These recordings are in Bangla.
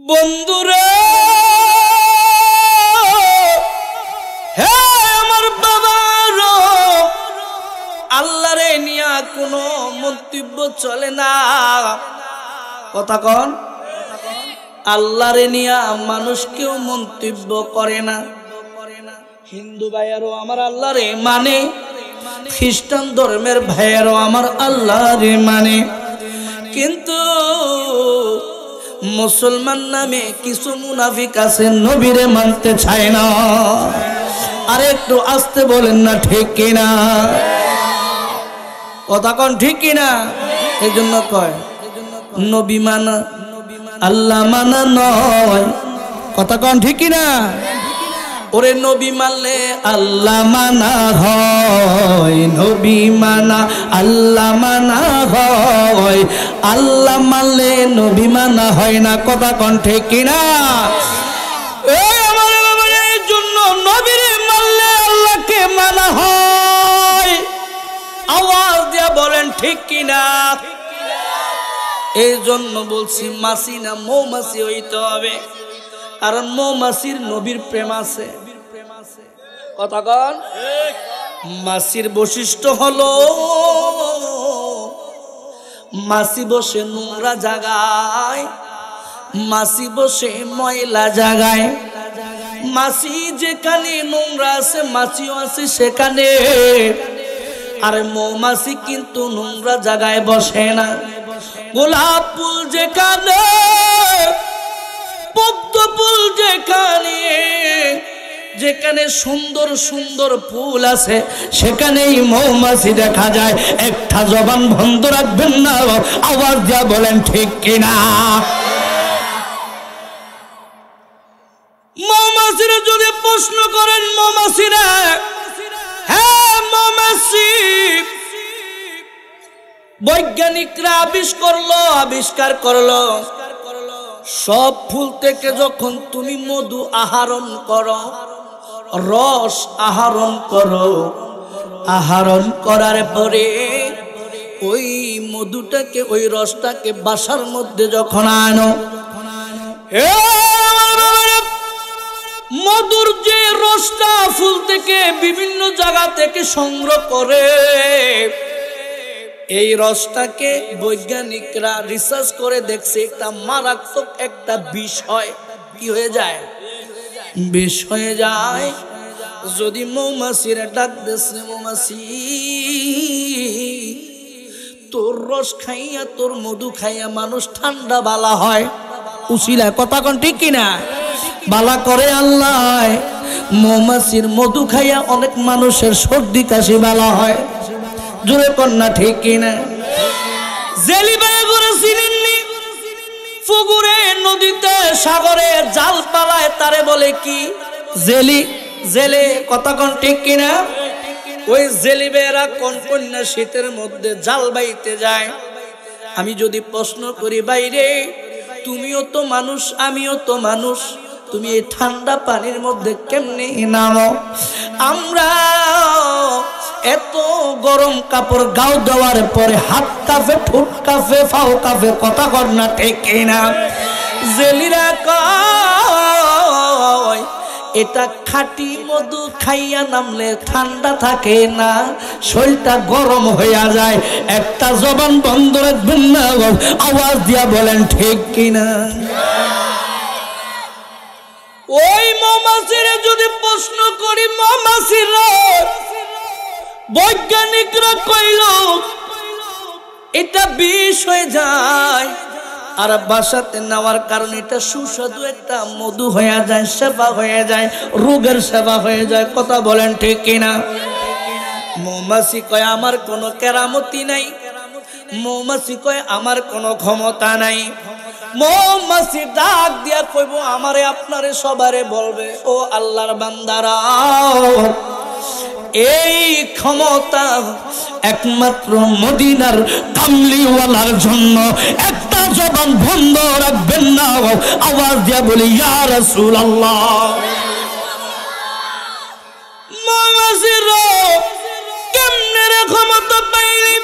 বন্ধুরা, হে আমার বাবারো, আল্লাহরে নিয়া কোনো মন্তব্য চলে না। কথা কন, আল্লাহরে নিয়া মানুষ কেউ মন্তব্য করে না। হিন্দু ভাইয়ারও আমার আল্লাহরে মানে, খ্রিস্টান ধর্মের ভাইয়ারও আমার আল্লাহরে মানে, কিন্তু মুসলমান নামে কিছু মুনাফিক আছে, নবীরে মানতে চায় না। আরে একটু আস্তে বলেন না, ঠিক কিনা? কথা কোন ঠিক কিনা? এই জন্য কয় নবী মানা আল্লাহ মানা নয়। কথা কোন ঠিক কিনা? ওরে নবী মানলে আল্লাহ মানা হয়, নবী মানা আল্লাহ মানা হয়, আল্লাহ মানলে নবী মানা হয় না। কথা কোন ঠিক কিনা? এই জন্য নবীরে মানলে আল্লাহকে মানা হয়। আওয়াজ দিয়া বলেন ঠিক কিনা? এই জন্য বলছি মাছি না মৌমাছি হইতে হবে, কারণ মৌমাছির নবীর প্রেম আছে। কথা কন, মাছির বৈশিষ্ট্য হলো মাছি বসে নোংরা জায়গায়, মাছি বসে ময়লা জায়গায়। মাছি যেখানে নোংরা আছে মাছিও আছে সেখানে। আর মৌমাছি কিন্তু নোংরা জায়গায় বসে না। গোলাপ ফুল যেখানে, পদ্ম ফুল যেখানে, যেখানে সুন্দর সুন্দর ফুল আছে সেখানেই মৌমাছি দেখা যায়। একটা জবান বন্ধ রাখবেন না, আওয়াজ দিয়া বলেন ঠিক কিনা? মৌমাছিরা যদি প্রশ্ন করেন, মৌমাছিরা, হ্যাঁ মৌমাছি বৈজ্ঞানিকরা আবিষ্কার করলো সব ফুল থেকে যখন তুমি মধু আহরণ করো, রস আহরণ করো, আহরণ করার পরে ওই মধুটাকে, ওই রসটাকে বাসার মধ্যে যখন আনো, মধুর যে রসটা ফুল থেকে বিভিন্ন জায়গা থেকে সংগ্রহ করে, এই রসটাকে বৈজ্ঞানিকরা রিসার্চ করে দেখছে একটা মারাত্মক একটা বিষ হয়। কি হয়ে যায়? বিষ হয়ে যায়। যদি মৌমাছিরা ডাক দেশে, মৌমাছি তোর রস খাইয়া, তোর মধু খাইয়া মানুষ ঠান্ডা বালা হয়, উচিলায়। কথা কোন ঠিক কিনা? বালা করে আল্লাহ। মৌমাছির মধু খাইয়া অনেক মানুষের সর্দি কাশি বালা হয়। জোরে কন্যা ঠিক কিনা? জেলি বাই করে চিনেননি? পুকুরে, নদীতে, সাগরে জাল পালায়, তারে বলে কি? জেলি। জেলে। কথা কোন ঠিক কিনা? ওই জেলি বেরা কোন কন্যা শীতের মধ্যে জাল বাইতে যায়। আমি যদি প্রশ্ন করি, বাইরে তুমিও তো মানুষ, আমিও তো মানুষ, তুমি এই ঠান্ডা পানির মধ্যে কেমনে নামো? আমরা এত গরম কাপড় গাও দেওয়ার পরে হাত কাঁপে, ঠোঁট কাঁপে, পাও কাঁপে। কথা কর না ঠিক কিনা? জেলিরা কয় এটা খাঁটি মধু খাইয়া নামলে ঠান্ডা থাকে না, শরীরটা গরম হইয়া যায়। একটা জবান বন্ধ রাখবেন না, আওয়াজ দিয়া বলেন ঠিক কিনা? ওই মৌমাছিরা যদি প্রশ্ন করি, মৌমাছিরা, বৈজ্ঞানিকরা কইল এটা বিষ হয়ে যায়, আর বাসাতে নেওয়ার কারণে এটা সুস্বাদু একটা মধু হয়ে যায়, সেবা হয়ে যায়, রোগের সেবা হয়ে যায়। কথা বলেন ঠিক কিনা? মৌমাছি কয় আমার কোনো কেরামতি নাই, মৌমাছি কয় আমার কোনো ক্ষমতা নাই। মৌমাছি ডাক দিয়া কইব আমারে আপনারে সবারে বলবে, ও আল্লাহর বান্দারা, এই ক্ষমতা একমাত্র মদিনার কামলিওয়ালার জন্য। একটা জবান বন্ধ রাখবেন না, আওয়াজ দিয়া বলি ইয়া রাসূলুল্লাহ। মৌমাছিরা কেমনে রে ক্ষমতা পাইলি?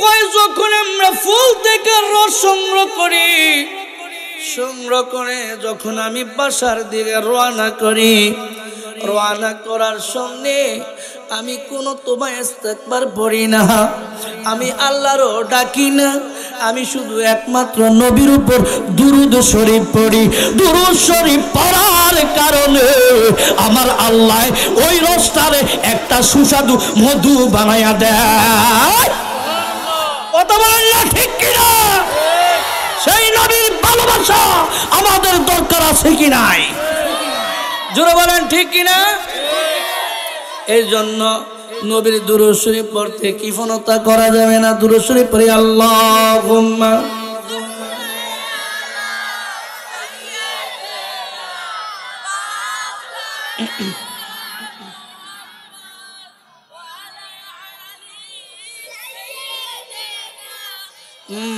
কয় যখন আমরা ফুল থেকে রস সংগ্রহ করি, সংগ্রহ করে যখন আমি বাসার দিকে রওনা করি, রওনা করার সঙ্গে আমি কোনো তোবা ইস্তেগফার পড়ি না, আমি আল্লাহরও ডাকি না, আমি শুধু একমাত্র নবীর উপর দুরূদ শরীফ পড়ি। দুরূদ শরীফ পড়ার কারণে আমার আল্লাহ ওই রসটারে একটা সুস্বাদু মধু বানায়া দেয়। কথা বলেন না ঠিক কিনা? সেই নবীর ভালোবাসা আমাদের দরকার আছে কি নাই? জোরে বলেন ঠিক কিনা? এই জন্য নবীর দুরূদ শরীফ পড়তে কিফনতা করা যাবে না। দুরূদ শরীফ পড়ি আল্লাহুম্মা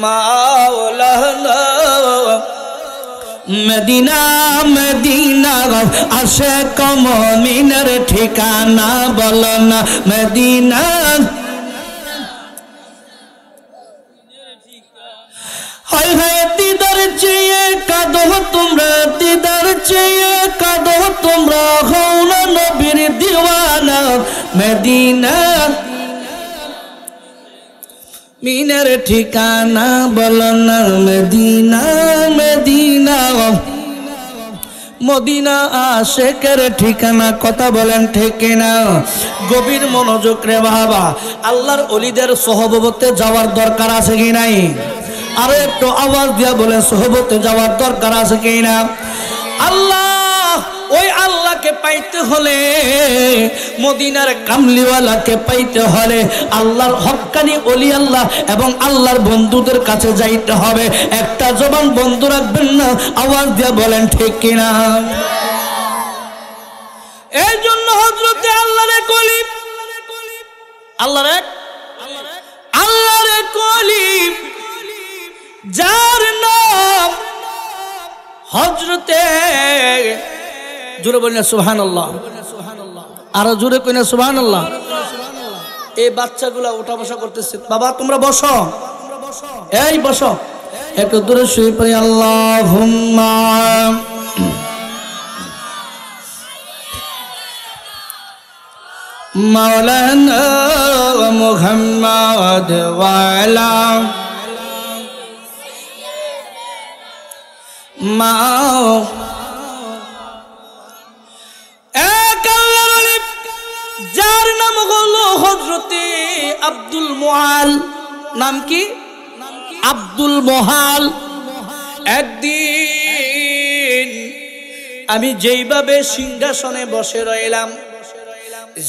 মাওলানা মদিনা মদিনা আশিক মুমিনের ঠিকানা বলো না মদিনা। হায় হায় দিদার চেয়ে কাঁদো তোমরা, দিদার চেয়ে কাঁদো তোমরা, হও না নবীর দিওয়ানা মদিনা মিনের ঠিকানা বলো না মদিনা মদিনা। মদিনা আশিকের ঠিকানা। কথা বলেন ঠিক না? গভীর মনোযোগ রে বাবা। আল্লাহর ওলিদের সহবতে যাওয়ার দরকার আছে কি নাই? আরো একটু আওয়াজ দিয়া বলেন সহবতে যাওয়ার দরকার আছে কি না? আল্লাহ ওই আল্লাহকে পাইতে হলে, মদিনার কামলিওয়ালাকে পাইতে হলে আল্লাহর হক্কানি ওলি আল্লাহ এবং আল্লাহর বন্ধুদের কাছে যাইতে হবে। একটা জবান বন্ধ রাখবেন না, আওয়াজ দিয়ে বলেন ঠিক কিনা? এই জন্য হযরতে আল্লাহর কলি, আল্লাহর কলি যার নাম হযরতে, জোরে বলেন সুবহানাল্লাহ, আরো জোরে কইনা সুবহানাল্লাহ। এই বাচ্চাগুলা উঠা বসা করতেছে। বাবা তোমরা বসো, এই বসো, একটু দূরে শুয়ে পড়ি। আল্লাহুম্মা মাওলানা মুহাম্মদ ওয়া আলা মাও। যার নাম হলো হযরতে আব্দুল মুআল। নাম কি? আব্দুল মুআল। একদিন আমি যেইভাবে সিংহাসনে বসে রইলাম,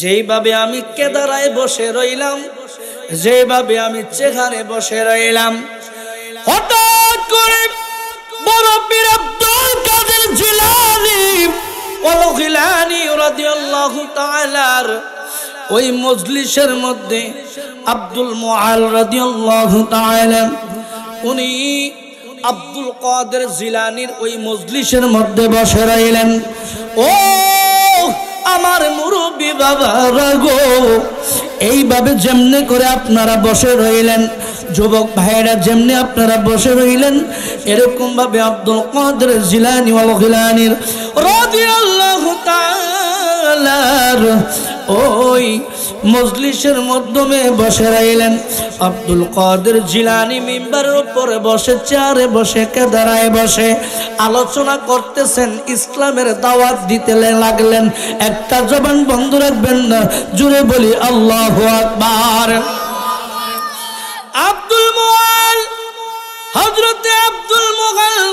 যেইভাবে আমি কেদারায় বসে রইলাম, যেইভাবে আমি চেহারে বসে রইলাম, হঠাৎ করে বড় পীর আব্দুল কাদের জিলানী ওয়ালগিলানী রাদিয়াল্লাহু তাআলার ওই মজলিসের মধ্যে আব্দুল মুআল রাদিয়াল্লাহু তাআলা উনি আব্দুল কাদের জিলানীর ওই মজলিসের মধ্যে বসে রইলেন। ও আমার মুরব্বি বাবারা গো, এইভাবে যেমনে করে আপনারা বসে রইলেন, যুবক ভাইরা যেমনি আপনারা বসে রইলেন, এরকম ভাবে আব্দুল কাদের জিলানী ওয়াল গিলানীর রাদিয়াল্লাহু তাআলার ওই মজলিসের মাধ্যমে বসে রইলেন। আব্দুল কাদের জিলানী মিম্বারের উপরে বসে, চেয়ারে বসে, কেদারায় বসে আলোচনা করতেছেন, ইসলামের দাওয়াত দিতে লাগলেন। একটা জবান বন্ধ রাখবেন না, জুড়ে বলি আল্লাহু আকবার। আব্দুল মুআল, হযরতে আব্দুল মুআল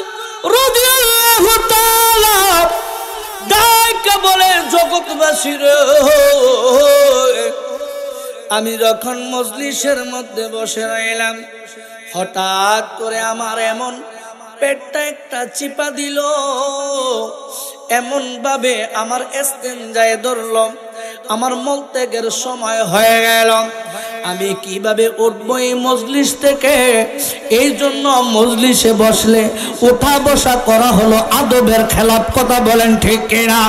রাদিয়াল্লাহু তাআলা ডাকা বলে, জগৎবাসীর আমি যখন মজলিসের মধ্যে বসে রইলাম, হঠাৎ করে আমার এমন পেটটা একটা চিপা দিল, এমন ভাবে আমার ইস্তেনজায় ধরল, আমার মলত্যাগের সময় হয়ে গেল। আমি কিভাবে উঠবো এই মজলিস থেকে? এই জন্য মজলিসে বসলে উঠা বসা করা হলো আদবের খেলাফ। কথা বলেন ঠিক কিনা?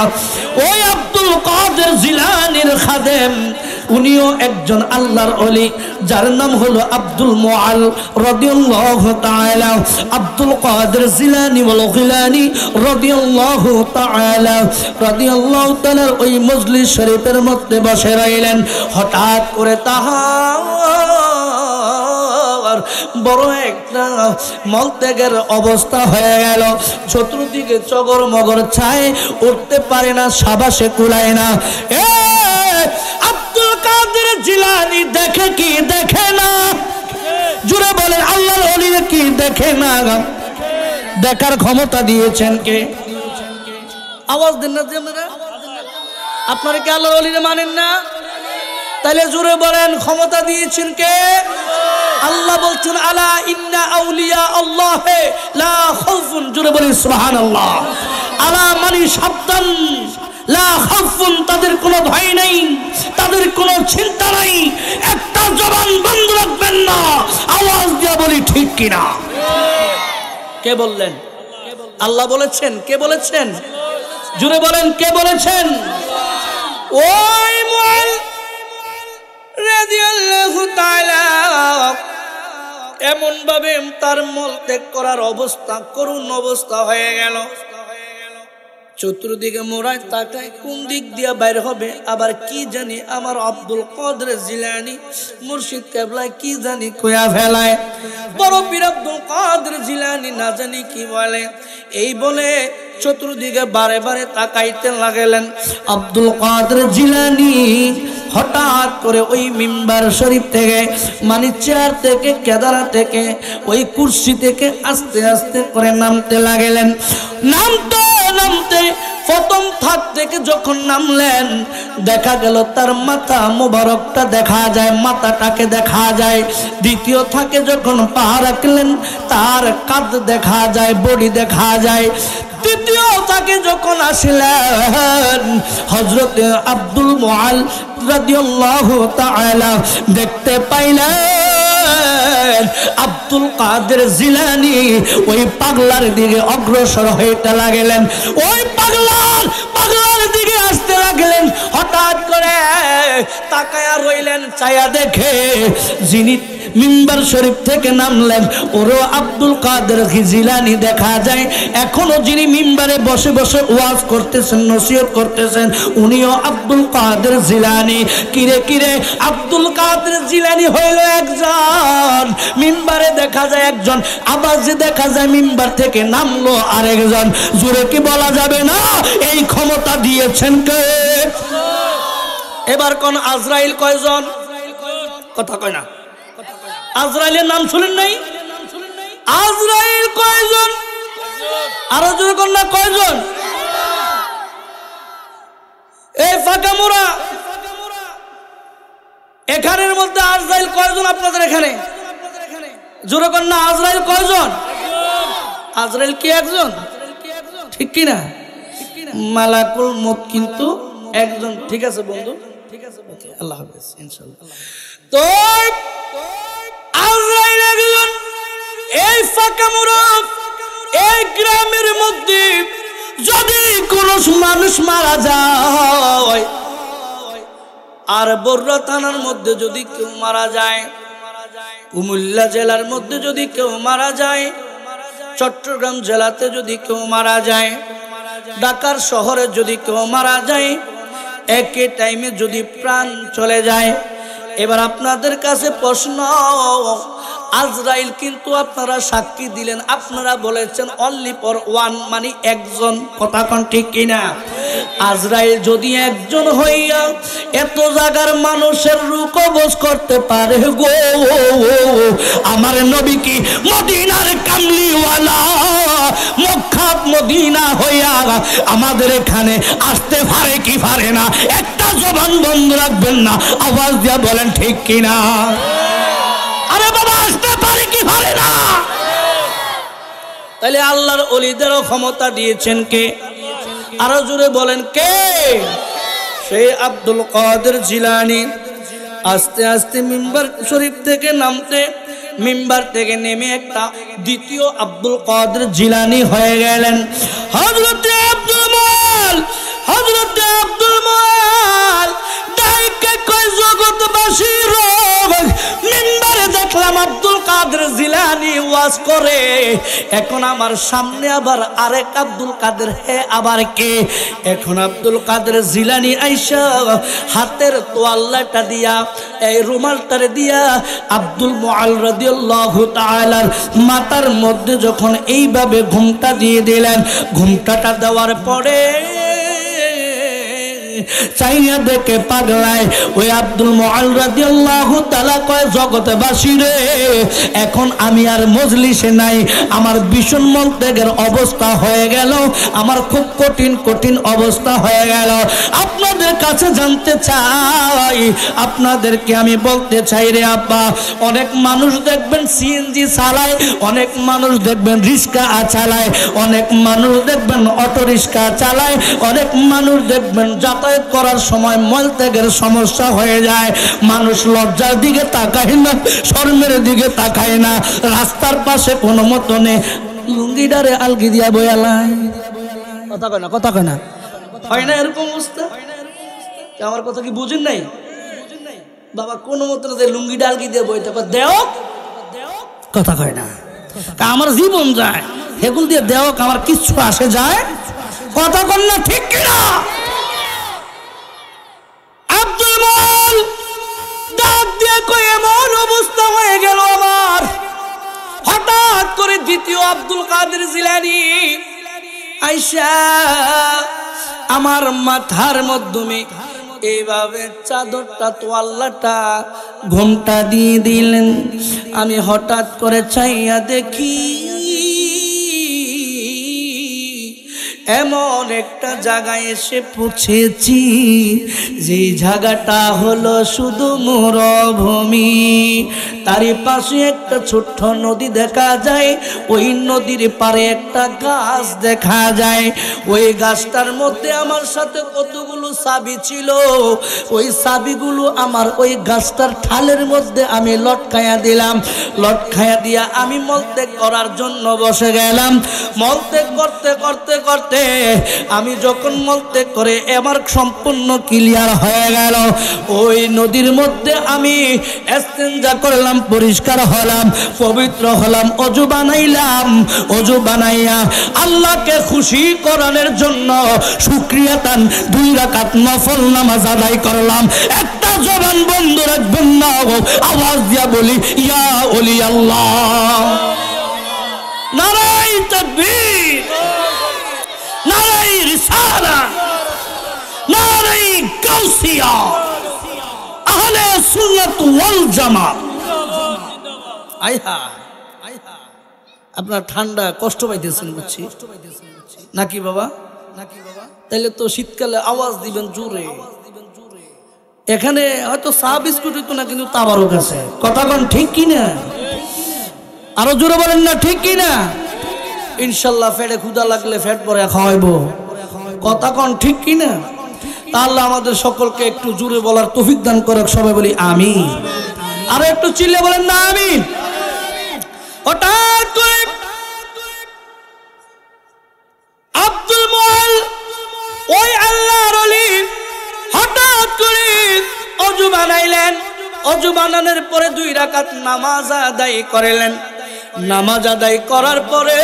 ওই আব্দুল কাদের জিলানীর খাদেম উনিও একজন আল্লাহর ওলি, যার নাম হলো আব্দুল মুআল রাদিয়াল্লাহু তাআলা। আব্দুল কাদের জিলানী ওয়াল গিলানী রাদিয়াল্লাহু তাআলা ওই মজলিস শরীফের মধ্যে বসে রইলেন। হঠাৎ করে তাহার বড় একটা মলত্যাগের অবস্থা হয়ে গেল। চতুর্দিকে চগর মগর ছায়, উঠতে পারে না, সাবাসে কুলায় না। আব্দুল কাদের জিলানী দেখে কি দেখে না? জুড়ে বলেন আল্লাহর ওলি কি দেখে না? দেখার ক্ষমতা দিয়েছেন কে? আওয়াজ দেন না। আপনারা কি আল্লাহর ওলিরে মানেন না? তাহলে জুড়ে বলেন ক্ষমতা দিয়েছেন কে? আল্লাহ বলছেন আলা ইন্না আউলিয়া আল্লাহে লা খাউফুন, জুড়ে বলেন সুবহানাল্লাহ। আলা মানে সাবধান, লা খাউফুন তাদের কোনো ভয় নাই, তাদের কোনো চিন্তা নাই। একটা জবান বন্ধ রাখবেন না, আওয়াজ দিয়ে বলি ঠিক কিনা? কে বললেন? আল্লাহ বলেছেন। কে বলেছেন? জুড়ে বলেন কে বলেছেন? ওই মুআল রাদিয়াল্লাহু তাআলা এমন ভাবে তার মল ত্যাগ করার অবস্থা, করুণ অবস্থা হয়ে গেল। চতুর্দিকে মোড়ায় তাকায়, কোন দিক দিয়ে বাইর হবে? আবার কি জানি আমার আব্দুল কাদের জিলানী মুর্শিদ কেবলা কি জানি কইয়া ফেলায়। বড় পীর আব্দুল কাদের জিলানী না জানি কি বলে। এই বলে চতুর্দিকে বারে বারে তাকাইতে লাগলেন। আব্দুল কাদের জিলানী হঠাৎ করে ওই মিম্বার শরীফ থেকে, মানে চেয়ার থেকে, কেদারা থেকে, ওই কুরসি থেকে আস্তে আস্তে করে নামতে লাগলেন। নামতে নামতে প্রথম থাক থেকে যখন নামলেন, দেখা গেল তার মাথা মোবারকটা দেখা যায়, মাথাটাকে দেখা যায়। দ্বিতীয় থাকে যখন পা রাখলেন, তার কাঁধ দেখা যায়, বডি দেখা যায়। তৃতীয় তাকে যখন আসলেন হযরতে আব্দুল মুআল রাদিয়াল্লাহু তাআলা, দেখতে পাইলেন আব্দুল কাদের জিলানী ওই পাগলার দিকে অগ্রসর হইতে লাগলেন। ওই পাগলার দিকে আসতে লাগলেন। হঠাৎ করে তাকায়া রইলেন, চায়া দেখে যিনি মিম্বার শরীফ থেকে নামলেন ওরও আব্দুল কাদের জিলানী দেখা যায়। এখনো যিনি মিম্বারে বসে বসে ওয়াজ করতেছেন, নসিহত করতেছেন, উনিও আব্দুল কাদের জিলানী। কিরে কিরে আব্দুল কাদের জিলানী হইল একজন, মিম্বারে দেখা যায় একজন, আবার যে দেখা যায় মিম্বার থেকে নামলো আরেকজন। জোরে কি বলা যাবে না এই ক্ষমতা দিয়েছেন কে? এবার কোন আজরাইল কয়জন? কথা কয় না। আজরাইলের নাম শুনেন নাই? আজরাইল কয়জন? আরো জোরে কোন না কয়জন? এই ফাঁকা মোড়া এখানের মধ্যে আজরাইল কয়জন আপনাদের এখানে? জোরে কোন না আজরাইল কয়জন? আজরাইল কি একজন? ঠিক কি না? মালাকুল মউত কিন্তু একজন। ঠিক আছে বন্ধু, ঠিক আছে, ওকে, আল্লাহ হাফেজ, ইনশাআল্লাহ। তো আজরাইল একজন। এই ফাঁকা মোড়া এই গ্রামের মধ্যে যদি কোনো মানুষ মারা যায়, আর বররা থানার মধ্যে যদি কেউ মারা যায়, কুমিল্লা জেলার মধ্যে যদি কেউ মারা যায়, চট্টগ্রাম জেলাতে যদি কেউ মারা যায়, ঢাকার শহরে যদি কেউ মারা যায়, একই টাইমে যদি প্রাণ চলে যায়। এবার আপনাদের কাছে প্রশ্ন, আজরাইল কিন্তু আপনারা সাক্ষী দিলেন, আপনারা বলেছেন অনলি ফর ওয়ান, মানে একজন। কথা কোন ঠিক কিনা? আজরাইল যদি একজন হইয়া এত জায়গার মানুষের রূহ কবজ করতে পারে গো, আমার নবী কি মদিনার কামলিওয়ালা মক্কা মদিনা হইয়া আমাদের এখানে আসতে পারে কি পারে না? একটা জবান বন্ধ রাখবেন না, আওয়াজ দিয়া বলেন ঠিক কিনা? আরে বাবা, আসতে পারে কি পারে না? তাহলে আল্লাহর ওলিদেরও ক্ষমতা দিয়েছেন কে? আরো জোরে বলেন কে? সেই আব্দুল কাদের জিলানী আস্তে আস্তে মিম্বার শরীফ থেকে নামতে, মিম্বার থেকে নেমে একটা দ্বিতীয় আব্দুল কাদের জিলানী হয়ে গেলেন। হযরতে আব্দুল মুআল, হযরতে আব্দুল মুআল ডাইকে কয় জগৎ বাসির মিম্বারে দেখলাম আব্দুল কাদের জিলানী ওয়াজ করে। এখন আমার সামনে আবার আরেক আব্দুল কাদের, হে আবার কে? এখন আব্দুল কাদের জিলানী আইসা হাতের তোয়াল্লাটা দিয়া, এই রুমালটারে দিয়া আব্দুল মুআল রাদিয়াল্লাহু তাআলার মাথার মধ্যে যখন এইভাবে ঘুমটা দিয়ে দিলেন, ঘুমটাটা দেওয়ার পরে চাইয়া দেখে পাগলায় ওই আব্দুল মুআল রাদিয়াল্লাহু তাআলা কয়, জগৎবাসী রে, এখন আমি আর মজলিসে নাই, আমার ভীষণ মলত্যাগের অবস্থা হয়ে গেল, আমার খুব কঠিন কঠিন অবস্থা হয়ে গেল। আপনাদের কাছে জানতে চাই, আপনাদেরকে আমি বলতে চাই রে আব্বা, অনেক মানুষ দেখবেন সিএনজি চালায়, অনেক মানুষ দেখবেন রিক্সা চালায়, অনেক মানুষ দেখবেন অটো রিক্সা চালায়, অনেক মানুষ দেখবেন যাতায়াত করার সময় মলত্যাগের সমস্যা হয়ে যায়। মানুষ লজ্জার দিকে তাকায় না, শরমের দিকে তাকায় না, রাস্তার পাশে কোনো মতনে লুঙ্গিডারে আলগি দিয়া বয়ালায়, কথা কয় না, কথা কয় না, হয় না এরকম অবস্থা? আমার কথা কি বুঝেন নাই বাবা? কোনো মতনে যে লুঙ্গিটা আলগি দিয়ে বইতে দেও, কথা কয় না, আমার জীবন যায় এগুলো দিয়ে দেও, আমার কিচ্ছু আসে যায়, কথা কন না, ঠিক কিনা? আব্দুল মুআল ডাক দিয়ে কই, এমন অবস্থা হয়ে গেল আমার। হঠাৎ করে দ্বিতীয় আব্দুল কাদের জিলানী আইসা আমার মাথার মাধ্যমে এইভাবে চাদরটা তোয়াল্লাটা ঘুমটা দিয়ে দিলেন। আমি হঠাৎ করে চাইয়া দেখি এমন একটা জায়গায় এসে পৌঁছেছি, যে জায়গাটা হলো শুধু মরুভূমি, তারই পাশে একটা ছোট্ট নদী দেখা যায়, ওই নদীর পারে একটা গাছ দেখা যায়, ওই গাছটার মধ্যে আমার সাথে কতগুলো চাবি ছিল, ওই চাবিগুলো আমার ওই গাছটার ঠালের মধ্যে আমি লটকায়া দিলাম। লটকায়া দিয়া আমি মলত্যাগ করার জন্য বসে গেলাম। মলত্যাগ করতে করতে করতে আমি যখন মলত্যাগ করে আমার সম্পূর্ণ ক্লিয়ার হয়ে গেল, ওই নদীর মধ্যে আমি ইস্তেঞ্জা করলাম, পরিষ্কার হলাম, পবিত্র হলাম, ওযু বানাইলাম। ওযু বানাইয়া আল্লাহকে খুশি করানোর জন্য শুকরিয়া তান 2 রাকাত নফল নামাজ আদায় করলাম। একটা জবান বন্ধ রাখবেন না, আওয়াজ দিয়া বলি ইয়া ওলি আল্লাহ, নারায়ে তাকবীর, নারায়ে রিসালাত, নারায়ে গাউসিয়া, আহলে সুন্নাত ওয়াল জামাত। আইহা আপনার ঠান্ডা কষ্ট পাইতেছেন বুঝছি নাকি বাবা? তাইলে তো শীতকালে আওয়াজ দিবেন জোরে। এখানে হয়তো চা বিস্কুট হইতো না, কিন্তু তাবারক আছে, কথা কোন ঠিক কিনা? আরো জোরে বলেন না, ঠিক কিনা? ইনশাল্লাহ পেটে ক্ষুধা লাগলে পেট ভরে খাওয়াইবো, কথা কোন ঠিক কিনা? তাহলে আমাদের সকলকে একটু জোরে বলার তৌফিক দান করুক, সবাই বলি আমিন। আর একটু চিল্লে বলেন না আমিন। হঠাৎ করে আব্দুল মুআল ওই আল্লাহর ওলি হঠাৎ করে ওযু বানাইলেন। ওযু বানানোর পরে 2 রাকাত নামাজ আদায় করলেন। নামাজ আদায় করার পরে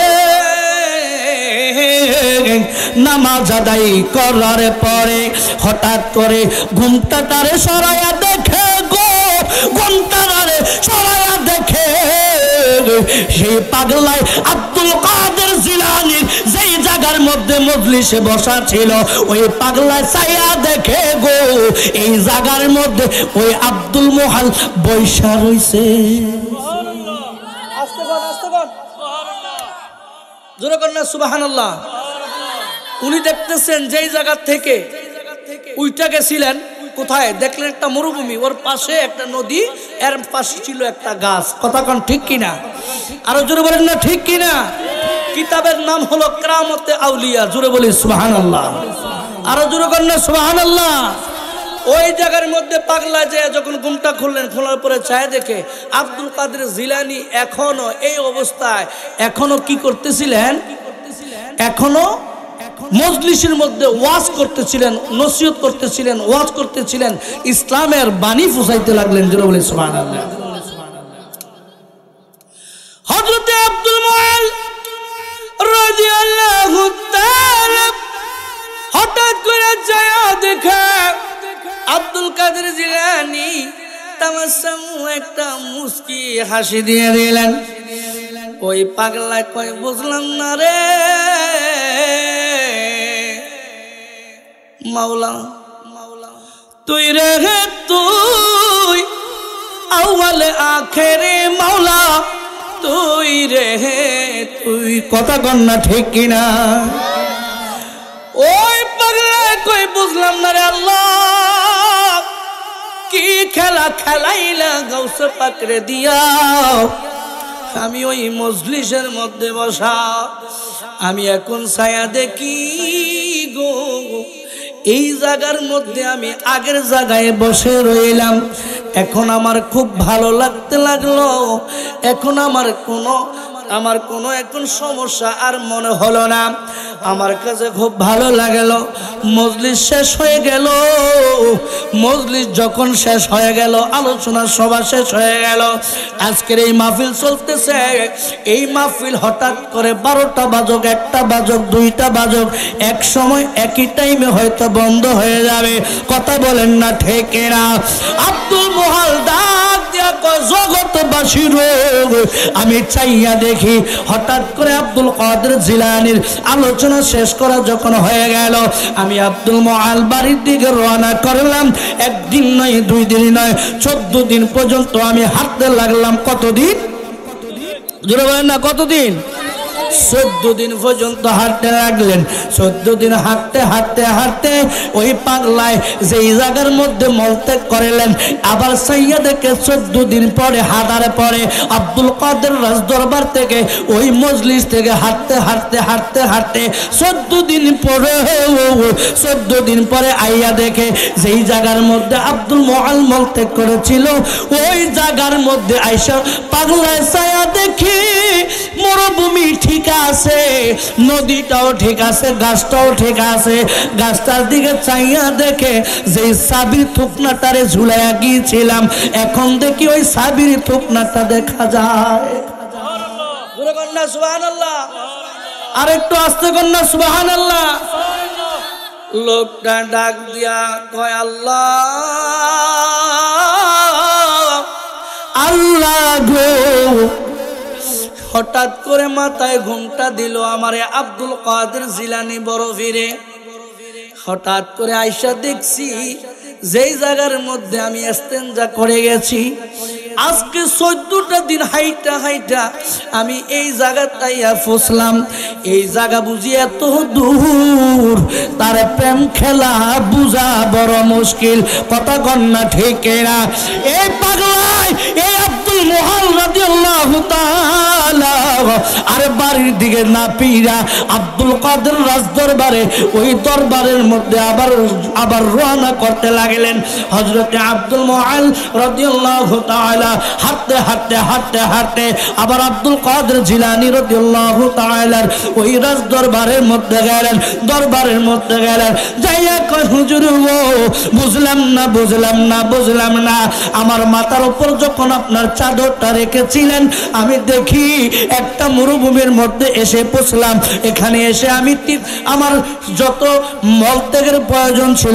হঠাৎ করে ঘুমটারে সরাইয়া দেখে গো, ঘুমটারে সরাইয়া দেখে সেই পাগলায় আব্দুল কাদের জিলানীর যেই জায়গার মধ্যে মজলিসে বসা ছিল, ওই পাগলায় চাইয়া দেখে গো, এই জায়গার মধ্যে ওই আব্দুল মুআল বৈশা রইছে। জোরে কর না সুবহানাল্লাহ। উনি দেখতেছেন যেই জায়গা থেকে উইটা গেছিলেন, কোথায় দেখলেন? একটা মরুভূমি, ওর পাশে একটা নদী, এর পাশে ছিল একটা গাছ, কথা কোন ঠিক কিনা? আরো জোরে বলেন না, ঠিক কিনা? কিতাবের নাম হলো কেরামতে আউলিয়া, জোরে বলি সুবহানাল্লাহ। আরো জোরে কর না সুবহানাল্লাহ। ওই জায়গার মধ্যে পাগলা যে যখন ঘুমটা খুললেন, খোলার পরে চায় দেখে আব্দুল কাদের জিলানী এখনো এই অবস্থায়, এখনো কি করতেছিলেন? এখনো মজলিসের মধ্যে ওয়াজ করতেছিলেন, নসিহত করতেছিলেন, ওয়াজ করতেছিলেন, ইসলামের বাণী ফুসাইতে লাগলেন। জোরে বলে সুবহানাল্লাহ। হযরত আব্দুল মুআল রাদিয়াল্লাহু তাআলা হঠাৎ করে যায় দেখে আব্দুল কাদের জিলানী তামাশামু একটা মুস্কি হাসি দিয়ে দিলেন। ওই পাগলা কয় বুঝলাম না রে মাওলা, তুই রে তুই আউয়ালে আখেরে মাওলা, তুই রে তুই, কথা কন না ঠিক কিনা? ওই পাগলা কই বুঝলাম না রে আল্লাহ, কি খেলা খেলাইলা গাউসে পাকড়ে দিয়া, আমি ওই মজলিসের মধ্যে বসা, আমি এখন ছায়া দেখি গো, এই জায়গার মধ্যে আমি আগের জায়গায় বসে রইলাম। এখন আমার খুব ভালো লাগতে লাগলো, এখন আমার কোনো এখন সমস্যা আর মনে হলো না, আমার কাছে খুব ভালো লাগলো। মজলিস শেষ হয়ে গেল, মজলিস যখন শেষ হয়ে গেল, আলোচনা সভা শেষ হয়ে গেল, আজকের এই মাহফিল চলতেছে। এই মাহফিল হঠাৎ করে 12টা বাজক, 1টা বাজক, 2টা বাজক, এক সময় একই টাইমে হয়তো বন্ধ হয়ে যাবে। কথা বলেন না ঠিক না? আব্দুল মুআল ডাক দিয়া কয় জগৎবাসী রোগ, আমি চাইয়া দেখি। হঠাৎ করে আব্দুল কাদের জিলানীর আলোচনা শেষ করা যখন হয়ে গেল, আমি আব্দুল মুআল বাড়ির দিকে রওনা করলাম। একদিন নয়, 2 দিন নয়, 14 দিন পর্যন্ত আমি হাঁটতে লাগলাম। কতদিন? জোরে বলেন না, কতদিন? 14 দিন পর্যন্ত হাঁটতে লাগলেন। 14 দিন হাঁটতে হাঁটতে হাঁটতে ওই পাগলায় যেই জায়গার মধ্যে মলত্যাগ করলেন, আবার সাইয়া দেখে 14 দিন পরে হাঁটার পরে আব্দুল কাদের রাজদরবার থেকে ওই মজলিস থেকে হাঁটতে হাঁটতে হাঁটতে হাঁটতে 14 দিন পরে আইয়া দেখে যেই জায়গার মধ্যে আব্দুল মুআল মলত্যাগ করেছিল, ওই জায়গার মধ্যে আইসা পাগলায় ছায়া দেখি মরুভূমি ঠিক আছে, নদীটাও ঠিক আছে, গাছটাও ঠিক আছে। গাছটার দিকে চাইয়া দেখে যে সাবির থুকনাটারে ঝুলাইয়া গিয়েছিলাম, এখন দেখি ওই সাবির থুকনাটা দেখা যায়। সুবহানাল্লাহ। আর একটু আস্তে কন্যা সুবহানাল্লাহ। লোকটা ডাক দিয়া কয় আল্লাহ আল্লাহ গো। হঠাৎ করে মাথায় ঘুমটা দিল আমারে আব্দুল কাদের জিলানী বড় ফিরে। হঠাৎ করে আইসা দেখছি যেই জায়গার মধ্যে আমি ইস্তেনজা করে গেছি, আজকে 14টা দিন হাইটা হাইটা আমি এই জায়গাটাইয়া ফুসলাম। এই জায়গা বুঝি এত দূর, তার প্রেম খেলা বুঝা বড় মুশকিল। কথা কন্যা ঠিক না? এই পাগলাই এই আব্দুল মুআল রাদিয়াল্লাহু তাআলা আর বাড়ির দিকে না পিরা আব্দুল কাদের রাজদরবারে, ওই দরবারের মধ্যে আবার রওনা করতে লাগলেন। হযরতে আব্দুল মুআল রাদিয়াল্লাহু তাআলা হাঁটতে হাঁটতে হাঁটতে হাঁটতে আবার আব্দুল কাদের জিলানী রাদিয়াল্লাহু তাআলার ওই রাজদরবারের মধ্যে গেলেন। দরবারের মধ্যে গেলেন, যাইয়া কয় হুজুর গো, বুঝলাম না, আমার মাথার উপর যখন আপনার চাদরটা রেখেছিলেন, আমি দেখি একটা মরুভূমির মধ্যে এসে পৌঁছলাম। এখানে এসে আমি আমার যত মলত্যাগের প্রয়োজন ছিল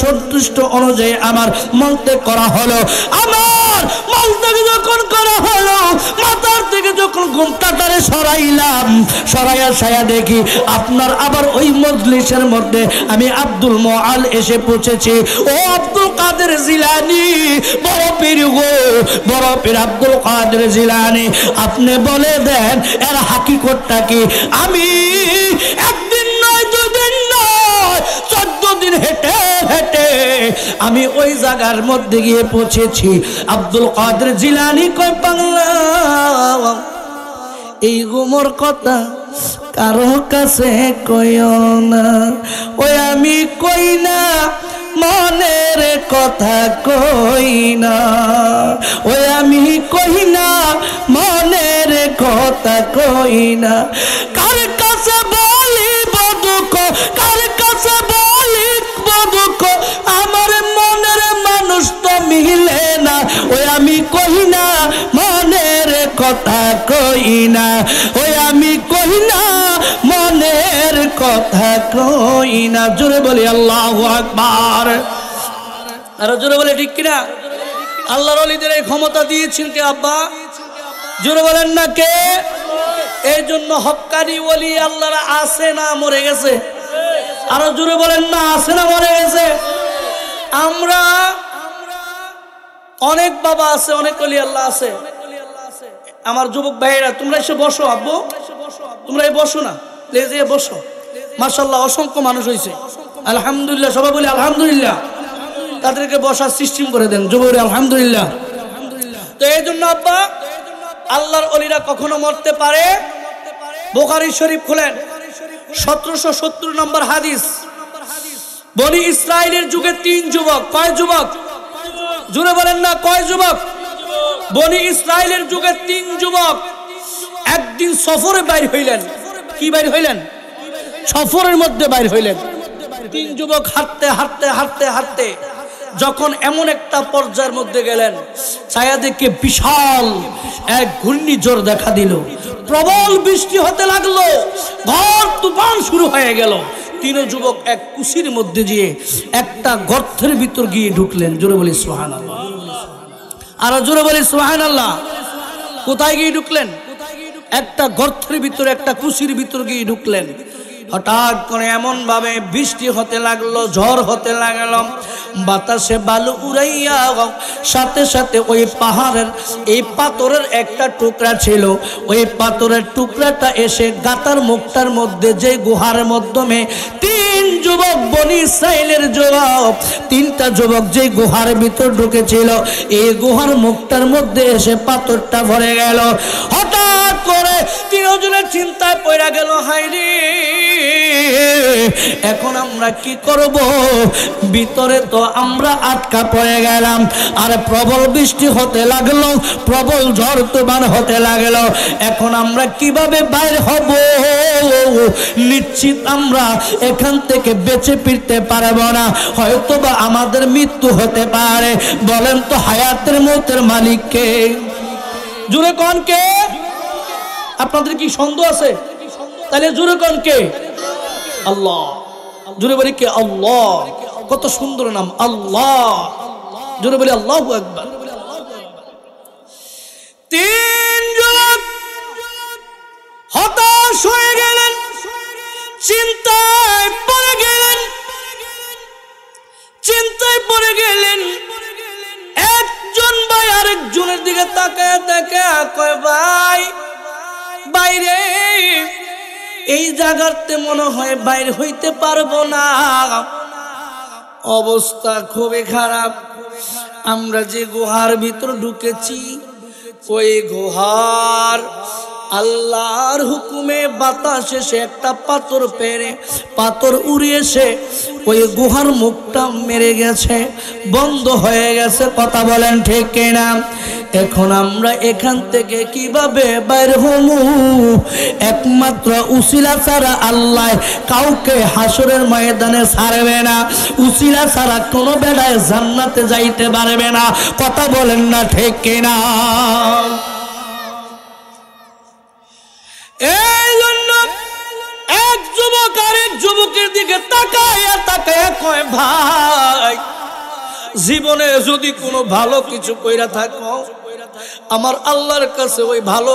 সন্তুষ্ট অনুযায়ী আমার মলত্যাগ করা হলো। আমার মলত্যাগ যখন করা হলো, মাথার থেকে যখন ঘুমটাটারে সরাইলাম, সরাইয়া ছায়া দেখি আপনার আবার ওই মজলিসের মধ্যে আমি আব্দুল মুআল এসে পৌঁছেছি। ও আব্দুল কাদের জিলানী, বড় পীর গো, বড় পীর আব্দুল কাদের জিলানী, আপনি বলে দেন এর হাকিকতটা কি? আমি একদিন নয়, 2 দিন নয়, 14 দিন হেঁটে হেঁটে আমি ওই জায়গার মধ্যে গিয়ে পৌঁছেছি। আব্দুল কাদের জিলানী কয় পাগলা, এই গুমর কথা কারো কাছে কইও না। ওই আমি কই না, মনের কথা কই না। ওই আমি কই না, মনের কথা কই না। কার কাছে বলিব দুঃখ, কথা কই না, ওই আমি কই না মনের কথা কই না। জোরে বলি আল্লাহু আকবার। আর জোরে বলে ঠিক কিনা? আল্লাহর ওলিদের এই ক্ষমতা দিয়েছেন কে আব্বা? জোরে বলেন না কে? এই জন্য হক্কানি ওলি আল্লাহর আছে না মরে গেছে? আরো জোরে বলেন না আছে না মরে গেছে? আমরা অনেক বাবা আছে, অনেক ওলি আল্লাহ আছে। আমার যুবক ভাইয়েরা তোমরা এসে বসো, আব্বু তোমরা এই বসো না, লেজে বসো। মাশাআল্লাহ অসংখ্য মানুষ হয়েছে, আলহামদুলিল্লাহ। সবাই বলি আলহামদুলিল্লাহ। তাদেরকে বসার সিস্টেম করে দেন যুবক, আলহামদুলিল্লাহ। তো এই জন্য আব্বা আল্লাহর ওলিরা কখনো মরতে পারে? বুখারী শরীফ খুলেন, 1770 নম্বর হাদিস। বনি ইসরাইলের যুগে 3 যুবক। কয় যুবক? জোরে বলেন না কয় যুবক? বনি ইসরাইলের যুগে 3 যুবক একদিন সফরে বাইর হইলেন। কি বাইর হইলেন? সফরের মধ্যে বাইর হইলেন। 3 যুবক হাঁটতে হাঁটতে হাঁটতে হাঁটতে যখন এমন একটা পর্যায়ের মধ্যে গেলেন, ছায়া দেখে বিশাল এক ঘূর্ণিঝড় দেখা দিল, প্রবল বৃষ্টি হতে লাগলো, ঝড় তুফান শুরু হয়ে গেল। 3 যুবক এক কুশির মধ্যে গিয়ে একটা গর্তের ভিতর গিয়ে ঢুকলেন। জোরে বলি সুবহানাল্লাহ। আর জোরে বলি সুবহানাল্লাহ। কোথায় গিয়ে ঢুকলেন? একটা গর্তের ভিতরে, একটা কুশির ভিতর গিয়ে ঢুকলেন। হঠাৎ করে এমন ভাবে বৃষ্টি হতে লাগলো, ঝড় হতে লাগলো, বাতাসে বালু উড়াইয়া, সাথে সাথে ওই পাহাড়ের এই পাথরের একটা টুকরা ছিল, ওই পাথরের টুকরাটা এসে গাতার মুখটার মধ্যে, যে গুহার মাধ্যমে 3 যুবক বনি ইসরাইলের যুবক, 3টা যুবক যে গুহার ভিতর ঢুকেছিল, এই গুহার মুখটার মধ্যে এসে পাথরটা ভরে গেল। হঠাৎ করে 3 জনের চিন্তায় পড়ে গেল, হায়রে এখন আমরা কি করব? ভিতরে তো আমরা আটকা পড়ে গেলাম, আর প্রবল বৃষ্টি হতে লাগলো, প্রবল ঝড় তুফান হতে লাগলো, এখন আমরা কিভাবে বাইরে হব? নিশ্চিত আমরা এখান থেকে বেঁচে ফিরতে পারবো না, হয়তো বা আমাদের মৃত্যু হতে পারে। বলেন তো হায়াতের মৌতের মালিক কে? জোরে কোন কে? আপনাদের কি সন্দেহ আছে? তাহলে জোরে কোন কে? আল্লাহ। জোরে বলি কে? আল্লাহ। কত সুন্দর নাম আল্লাহ। জোরে বলি আল্লাহু আকবার। 3 যুবক হতাশ হয়ে গেলেন, চিন্তায় পড়ে গেলেন, চিন্তায় পড়ে গেলেন। একজন ভাই আরেকজনের দিকে তাকায় তাকায় কয়, ভাই বাইরে এই জায়গাতে মনে হয় বাইরে হইতে পারবো না, অবস্থা খুবই খারাপ। আমরা যে গুহার ভিতর ঢুকেছি, ওই গুহার আল্লাহর হুকুমে বাতাস এসে একটা পাথর পেরে, পাথর উড়িয়েছে, ওই গুহার মুখটা মেরে গেছে, বন্ধ হয়ে গেছে। কথা বলেন ঠিক কিনা? এখন আমরা এখান থেকে কিভাবে বাইর হমু? একমাত্র উসিলা ছাড়া আল্লাহ কাউকে হাসরের ময়দানে ছাড়বে না, উসিলা ছাড়া কোনো বেলায় জান্নাতে যাইতে পারবে না। কথা বলেন না ঠিক কিনা? এই জন্য এক যুবক আরেক যুবকের দিকে তাকায়া তাকায়া কয়, ভাই জীবনে যদি কোনো ভালো কিছু কইরা থাকো, আমার আল্লাহর কাছে ওই ভালো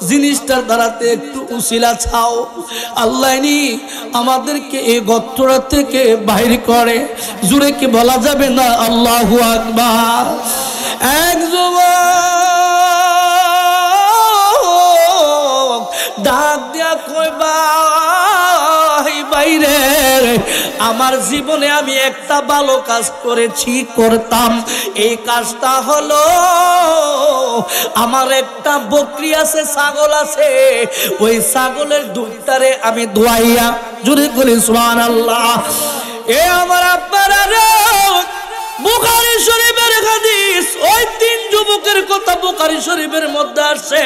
জিনিসটার দ্বারাতে একটু উসিলা চাও। আল্লাহ নি আমাদেরকে এই গর্তটা থেকে বাইর করে। জুড়ে কি বলা যাবে না আল্লাহু আকবার? এক যুবক ডাক দিয়া কয়, ভাই বাইরে আমার জীবনে আমি একটা ভালো কাজ করেছি, করতাম। এই কাজটা হলো, আমার একটা বকরি আছে, ছাগল আছে, ওই ছাগলের দুধটারে আমি ধোয়াইয়া, জুড়ে বলি সুবহানাল্লাহ। এ আমার আব্বারা রে, বুখারী শরীফের হাদিস ওই তিন যুবকের কথা বুখারী শরীফের মধ্যে আছে।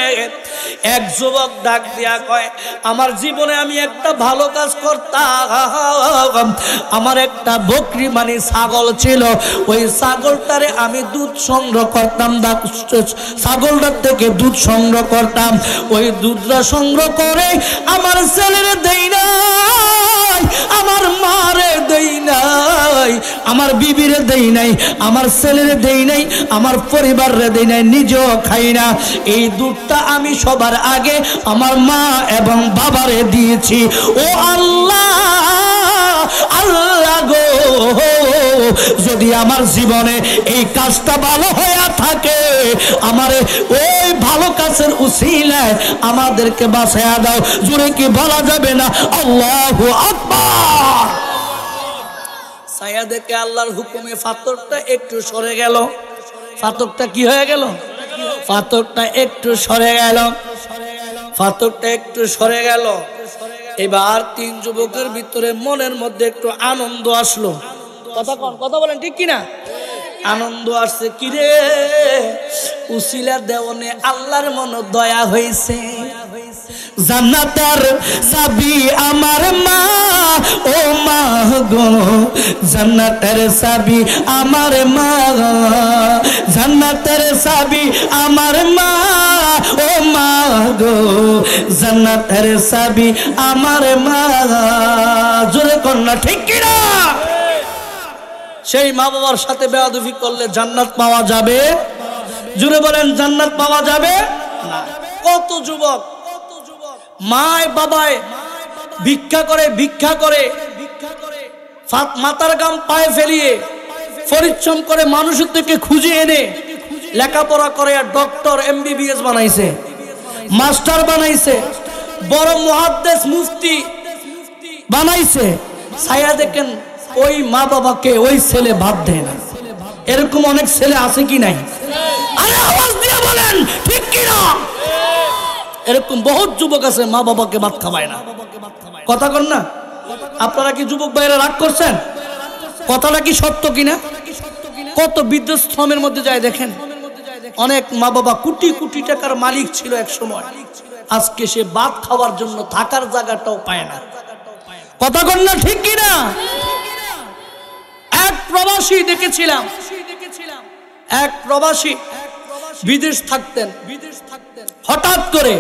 এক যুবক ডাক দিয়া কয়, আমার জীবনে আমি একটা ভালো কাজ করতাম। আমার একটা বকরি মানে ছাগল ছিল, ওই ছাগলটারে আমি দুধ সংগ্রহ করতাম, ছাগলটার থেকে দুধ সংগ্রহ করতাম। ওই দুধটা সংগ্রহ করে আমার ছেলেরে দেই নাই, আমার মারে দেই নাই, আমার বিবিরে দেই নাই, আমার ছেলেরে দেই নাই, আমার পরিবারে দেই নাই, নিজেও খাই না। এই দুধটা আমি সবার আগে আমার মা এবং বাবারে দিয়েছি। ও আল্লাহ, আল্লাহ গো, যদি আমার জীবনে এই কাজটা ভালো হয়ে থাকে, আমারে ওই ভালো কাজের উসিলায় আমাদেরকে বাঁচায়া দাও। জোরে কি বলা যাবে না আল্লাহু আকবার? ছায়া দেখে আল্লাহর হুকুমে পাথরটা একটু সরে গেল। পাথরটা কি হয়ে গেল? পাথরটা একটু সরে গেল, পাথরটা একটু সরে গেল। এবার তিন যুবকের ভিতরে মনের মধ্যে একটু আনন্দ আসলো। কথা বলেন ঠিক কিনা? আনন্দ আসছে, কিরে উসিলা দেওয়ানে আল্লাহর মন দয়া হয়েছে। জান্নাতের চাবি আমার মা, ও মা গো, জান্নাতের চাবি আমার মা, জান্নাতের চাবি আমার মা, ও মা গো, জান্নাতের চাবি আমার মা। জোরে কন্যা ঠিক কিনা? সেই মা বাবার সাথে বেয়াদবি করলে জান্নাত পাওয়া যাবে? জোরে বলেন, জান্নাত পাওয়া যাবে না। কত যুবক মায় বাবায় ভিক্ষা করে মাথার গাম পায়ে ফেলিয়ে পরিশ্রম করে মানুষের থেকে খুঁজে এনে লেখাপড়া করে ডক্টর MBBS বানাইছে, মাস্টার বানাইছে, বড় মুহাদ্দিস মুফতি বানাইছে। ছায়া দেখেন ওই মা বাবাকে ওই ছেলে ভাত দেয় না। এরকম অনেক ছেলে আছে কি নাই? আরে আওয়াজ দিয়ে বলেন ঠিক কি না? এরকম বহুত যুবক আছে মা বাবাকে ভাত খাওয়ায় না। কথা কন না? আপনারা কি যুবক ভাইরা রাগ করছেন? কথাটা কি সত্য কিনা? কত বৃদ্ধাশ্রমের মধ্যে যায় দেখেন, অনেক মা বাবা কোটি কোটি টাকার মালিক ছিল এক সময়, আজকে সে ভাত খাওয়ার জন্য থাকার জায়গাটাও পায় না। কথা কন না ঠিক কিনা? এক প্রবাসী দেখেছিলাম, এক প্রবাসী বিদেশ থাকতেন, হঠাৎ করে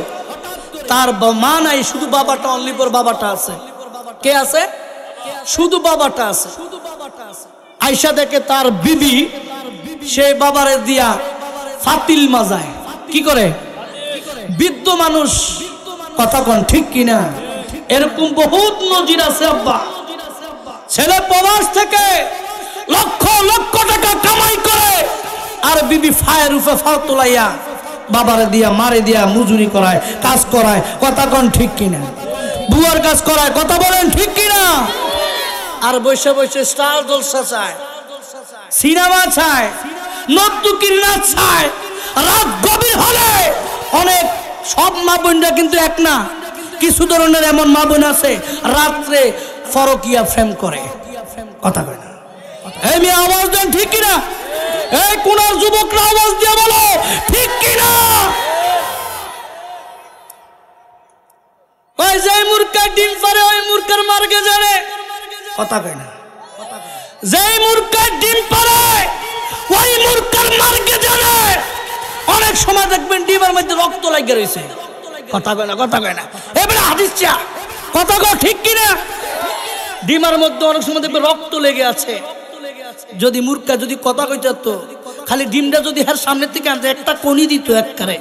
তার মা নাই, শুধু বাবাটা, অনলি ফর বাবাটা আছে। কে আছে? শুধু বাবাটা আছে। আয়সা দেখে তার বিবি সেই বাবারে দিয়া ফাতিল মাজায়। কি করে? বৃদ্ধ মানুষ। কথা কন ঠিক কিনা? এরকম বহুত নজির আছে আব্বা। ছেলে প্রবাস থেকে লক্ষ লক্ষ টাকা কামাই করে আর বিবি ফায়ের উপরে ফাও তোলাইয়া বাবারে দিয়া মারে দিয়া মজুরি করায়, কাজ করায়। কথা কন ঠিক কিনা? বুয়ার কাজ করায়। কথা বলেন ঠিক কিনা? আর বসে বসে স্টার জলসা চায়, সিনেমা চায়, নর্তকীর নাচ চায়। রাত গভীর হলে অনেক, সব মা বোনরা কিন্তু এক না, কিছু ধরনের এমন মা বোন আছে রাত্রে ফরকিয়া ফ্রেম করে। কথা কয় না? এই মেয়ে আওয়াজ দেন ঠিক কিনা? এই কোনার যুবকরা আওয়াজ দিয়ে বলো ঠিক কিনা? ওই যে মূর্খা ডিম পারে ওই মূর্খার মার্গে জানে। কথা কয় না? যে মূর্খা ডিম পারে ওই মূর্খার মার্গে জানে। অনেক সময় দেখবেন ডিমের মধ্যে রক্ত লাগিয়ে রয়েছে। কথা কয় না? কথা কয় না? এবারে হাদিস চা। কথা কয় ঠিক কিনা? ডিমের মধ্যে অনেক সময় দেখবেন রক্ত লেগে আছে। যদি মূর্খা যদি কথা কইতে তো খালি ডিমটা যদি হার সামনের থেকে আনতে একটা কোনি দিত একবারে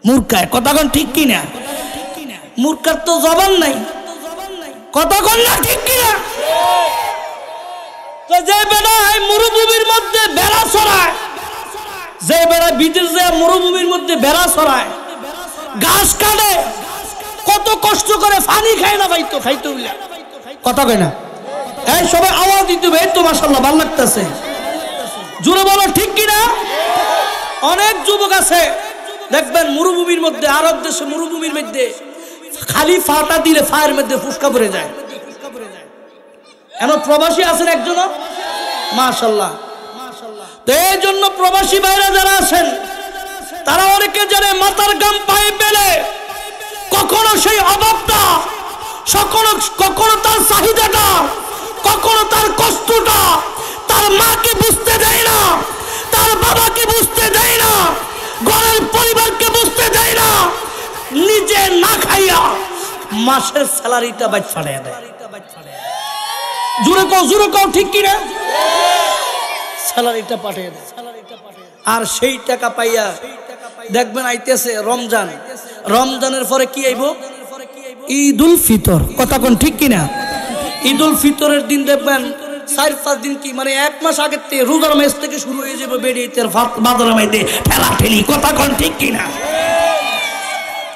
মূর্খায়। কথা কন ঠিক কিনা? মূর্খার তো জবান নাই। কথা কন না ঠিক কিনা? যে বেড়ায় মরুভূমির মধ্যে বেড়া ছড়ায়, যে বেড়া বিদেশ যায় মরুভূমির মধ্যে বেড়া ছড়ায়, গাছ কাটে, কত কষ্ট করে পানি খায় না ভাইতো খাইতে উল্লা। কথা কয় না? এই সবাই আওয়াজ দিতে হবে। এই তো মাশাআল্লাহ ভালো লাগতেছে। জোরে বলো ঠিক কিনা? অনেক যুবক আছে দেখবেন মরুভূমির মধ্যে, আরব দেশে মরুভূমির মধ্যে খালি ফাটা দিলে ফায়ের মধ্যে ফুসকা পড়ে যায়। এমন প্রবাসী আছেন একজন, মাশাআল্লাহ। তো এই জন্য প্রবাসী ভাইরা যারা আছেন তারা অনেকে জানে মাথার গাম পায়ে পেলে কখনো সেই অভাবটা, কখনো তার চাহিদাটা, কখনো তার কষ্টটা তার মাকে বুঝতে দেয় না, তার বাবাকে বুঝতে দেয় না, ঘরের পরিবারকে বুঝতে দেয় না, নিজে না খাইয়া মাসের স্যালারিটা বাইট ফাড়িয়ে দেয়। জোরে কও ঠিক কিনা? স্যালারিটা পাঠিয়ে দেয়। আর সেই টাকা পাইয়া দেখবেন আইতেছে রমজান, রমজানের পরে কি আইব? ঈদুল ফিতর। কথা কোন ঠিক কিনা? ঈদুল ফিতরের দিন দেখবেন 4-5 দিন কি মানে 1 মাস আগের থেকে রোজার মাস থেকে শুরু হয়ে যাবে বেড়িতে বাজার মাইতে ঠেলা ঠেলি। কথা কোন ঠিক কিনা?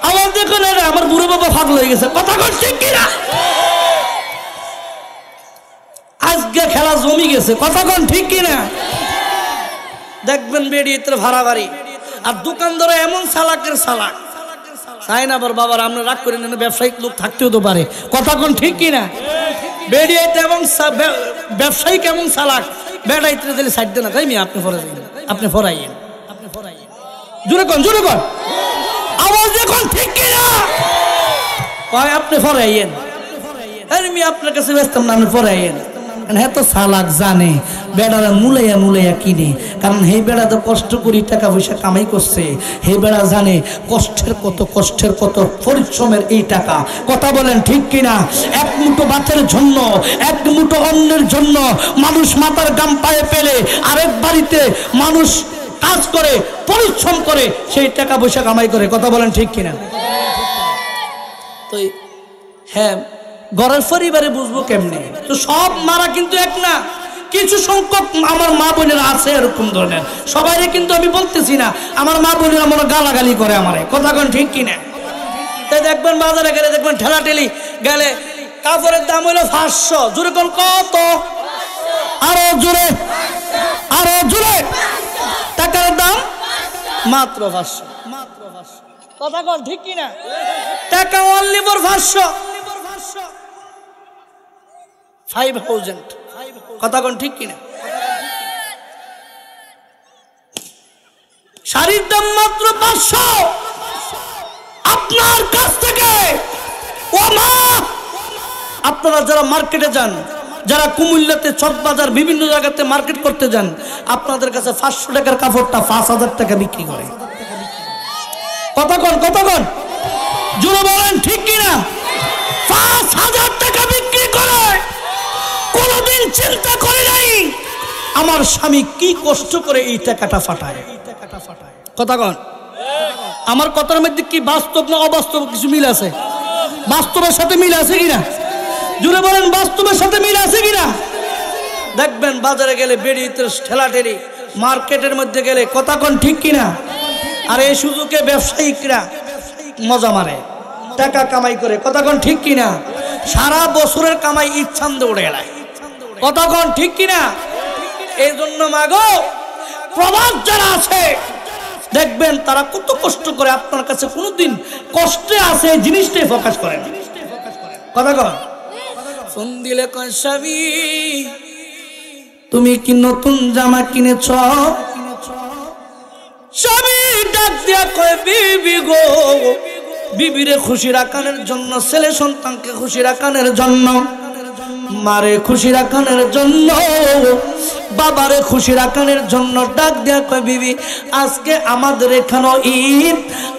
আমার দেখুন আমার বুড়ো বাবা পাগল হয়ে গেছে। কথা কোন ঠিক কিনা? আজকে খেলা জমি গেছে। কথা কোন ঠিক কিনা? দেখবেন বেড়িতে ভাড়া বাড়ি আর দোকানদার এমন সালাকের সালাক চাই না আবার বাবার আমরা রাগ করে নেন, ব্যবসায়িক লোক থাকতেও তো পারে। কথা কোন ঠিক কিনা? বেড়িয়াইতে এবং ব্যবসায়ী কেমন চালাক, বেড়াইতে দিলে সাইড দেন না, তাই আপনি ফরাইয়েন জোরে কোন আওয়াজ দেখুন ঠিক কিনা? আপনি ফরাইয়েন, আমি আপনার কাছে ব্যস্ত না, আপনি ফরাইয়েন। হ্যাঁ তো চালাক জানে বেড়ারা মুলাইয়া কিনে, কারণ হে বেড়া তো কষ্ট করি টাকা পয়সা কামাই করছে। হে বেড়া জানে কষ্টের কত পরিশ্রমের এই টাকা। কথা বলেন ঠিক কিনা? এক মুঠো ভাতের জন্য, এক মুঠো অন্নের জন্য মানুষ মাথার গাম পায়ে পেলে আরেক বাড়িতে মানুষ কাজ করে পরিশ্রম করে সেই টাকা পয়সা কামাই করে। কথা বলেন ঠিক কিনা? তো হ্যাঁ ঘরের পরিবারে বুঝবো কেমনে? তো সব মারা কিন্তু এক না, কিছু সংখ্যক আমার মা বোনেরা আছে এরকম ধরনের। সবাইরে কিন্তু আমি বলতেছি না, আমার মা বোনেরা মনে গালাগালি করে আমারে। কথা কোন ঠিক কিনা? তাই দেখবেন বাজারে গেলে দেখবেন ঠেলা ঠেলি গেলে কাপড়ের দাম হলো 500। জোরে কোন কত? আরো জোরে টাকার দাম মাত্র 500। কথা কোন ঠিক কিনা? টাকা অনলি ফর 500। কথা কোন ঠিক কিনা? শাড়ির দাম মাত্র 500। আপনার কাছ থেকে ও মা, আপনারা যারা মার্কেটে যান, যারা কুমিল্লাতে চকবাজার বিভিন্ন জায়গাতে মার্কেট করতে যান, আপনাদের কাছে 500 টাকার কাপড়টা 5000 টাকা বিক্রি করে। কথা কোন জোরে বলেন ঠিক কিনা? 5000 টাকা বিক্রি করে। কোনদিন চিন্তা করে নাই আমার স্বামী কি কষ্ট করে এই টাকাটা ফাটায়। কথা কোন? আমার কথার মধ্যে কি বাস্তব না অবাস্তব কিছু মিল আছে? বাস্তবের সাথে মিল আছে কিনা? জোরে বলেন বাস্তবের সাথে মিল আছে কিনা? দেখবেন বাজারে গেলে বেড়িতে ঠেলা ঠেলি, মার্কেটের মধ্যে গেলে। কথা কোন ঠিক কিনা? আর এই সুযোগে ব্যবসায়িকরা মজা মারে, টাকা কামাই করে। কথা কোন ঠিক কিনা? সারা বছরের কামাই ইচ্ছান্দে উড়ে গেলায়। কথা কোন ঠিক কিনা? এই জন্য মাগো প্রবাস যারা আছে দেখবেন তারা কত কষ্ট করে আপনার কাছে কোনোদিন কষ্টে আছে এই জিনিসটাই প্রকাশ করে না। কথা কন ফোন দিলে কন স্বামী তুমি কি নতুন জামা কিনেছ? স্বামী ডাক দিয়া কয় বিবি গো, বিবিরে খুশি রাখানোর জন্য, ছেলে সন্তানকে খুশি রাখানোর জন্য, মারে খুশি রাখানোর জন্য, বাবারে খুশি রাখানোর জন্য ডাক দেয়া কয় বিবি আজকে আমাদের এখানে ঈদ,